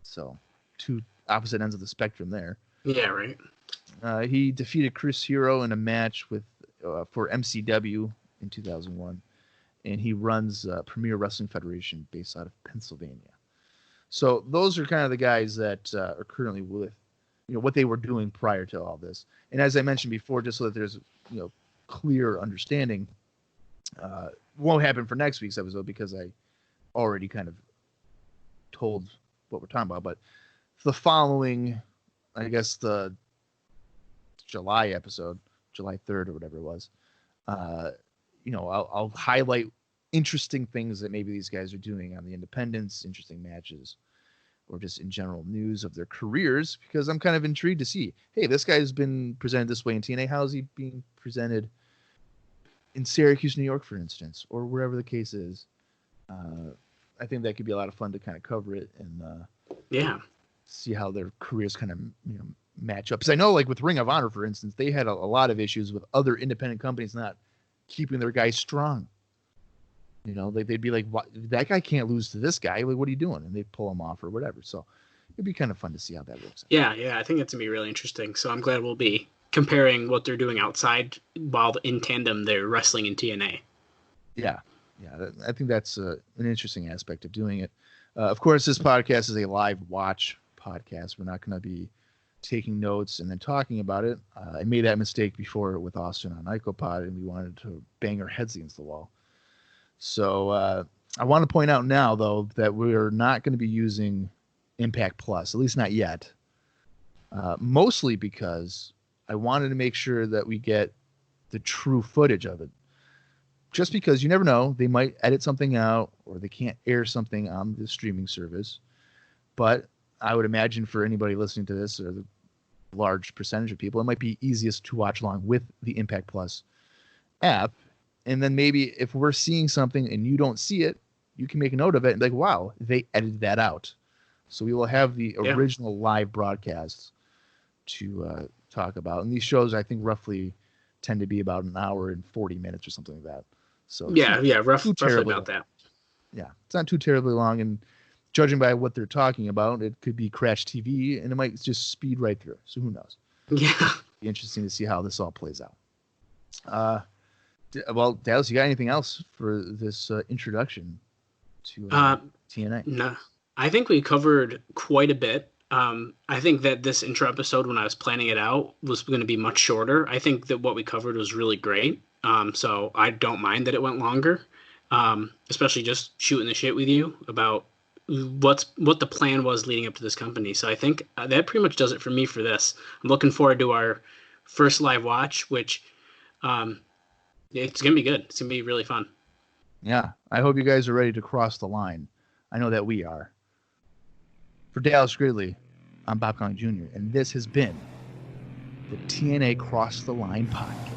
So, two opposite ends of the spectrum there. Yeah, right. He defeated Chris Hero in a match for MCW in 2001. And he runs Premier Wrestling Federation based out of Pennsylvania. So those are kind of the guys that are currently with, what they were doing prior to all this. And as I mentioned before, just so that there's, clear understanding, won't happen for next week's episode because I already kind of told what we're talking about. But the following, I guess the July episode, July 3rd or whatever it was, I'll highlight interesting things that maybe these guys are doing on the independents, interesting matches, or just in general news of their careers, because I'm kind of intrigued to see, hey, this guy's been presented this way in TNA. How is he being presented in Syracuse, New York, for instance, or wherever the case is? I think that could be a lot of fun to kind of cover it and see how their careers kind of match up. Because I know, like with Ring of Honor, for instance, they had a lot of issues with other independent companies not keeping their guys strong. They'd be like, that guy can't lose to this guy. Like, what are you doing? And they pull him off or whatever. So it'd be kind of fun to see how that works out. Yeah, I think it's going to be really interesting. So I'm glad we'll be comparing what they're doing outside while in tandem they're wrestling in TNA. Yeah. I think that's an interesting aspect of doing it. Of course, this podcast is a live watch podcast. We're not going to be taking notes and then talking about it. I made that mistake before with Austin on IcoPod, and we wanted to bang our heads against the wall. So I want to point out now, though, that we're not going to be using Impact Plus, at least not yet. Mostly because I wanted to make sure that we get the true footage of it. Just because you never know, they might edit something out or they can't air something on the streaming service. But I would imagine for anybody listening to this, or the large percentage of people, it might be easiest to watch along with the Impact Plus app. And then maybe if we're seeing something and you don't see it, you can make a note of it and be like, wow, they edited that out. So we will have the original live broadcasts to talk about. And these shows, I think, roughly tend to be about an hour and 40 minutes or something like that. So roughly about that. Yeah, it's not too terribly long. And judging by what they're talking about, it could be Crash TV, and it might just speed right through. So who knows? Yeah. It'll be interesting to see how this all plays out. Well, Dallas, you got anything else for this introduction to TNA? No, I think we covered quite a bit. I think that this intro episode, when I was planning it out, was going to be much shorter. I think that what we covered was really great. So I don't mind that it went longer, especially just shooting the shit with you about what the plan was leading up to this company. So I think that pretty much does it for me for this. I'm looking forward to our first live watch, which it's going to be good. It's going to be really fun. Yeah, I hope you guys are ready to cross the line. I know that we are. For Dallas Gridley, I'm Bob Colling Jr., and this has been the TNA Cross the Line podcast.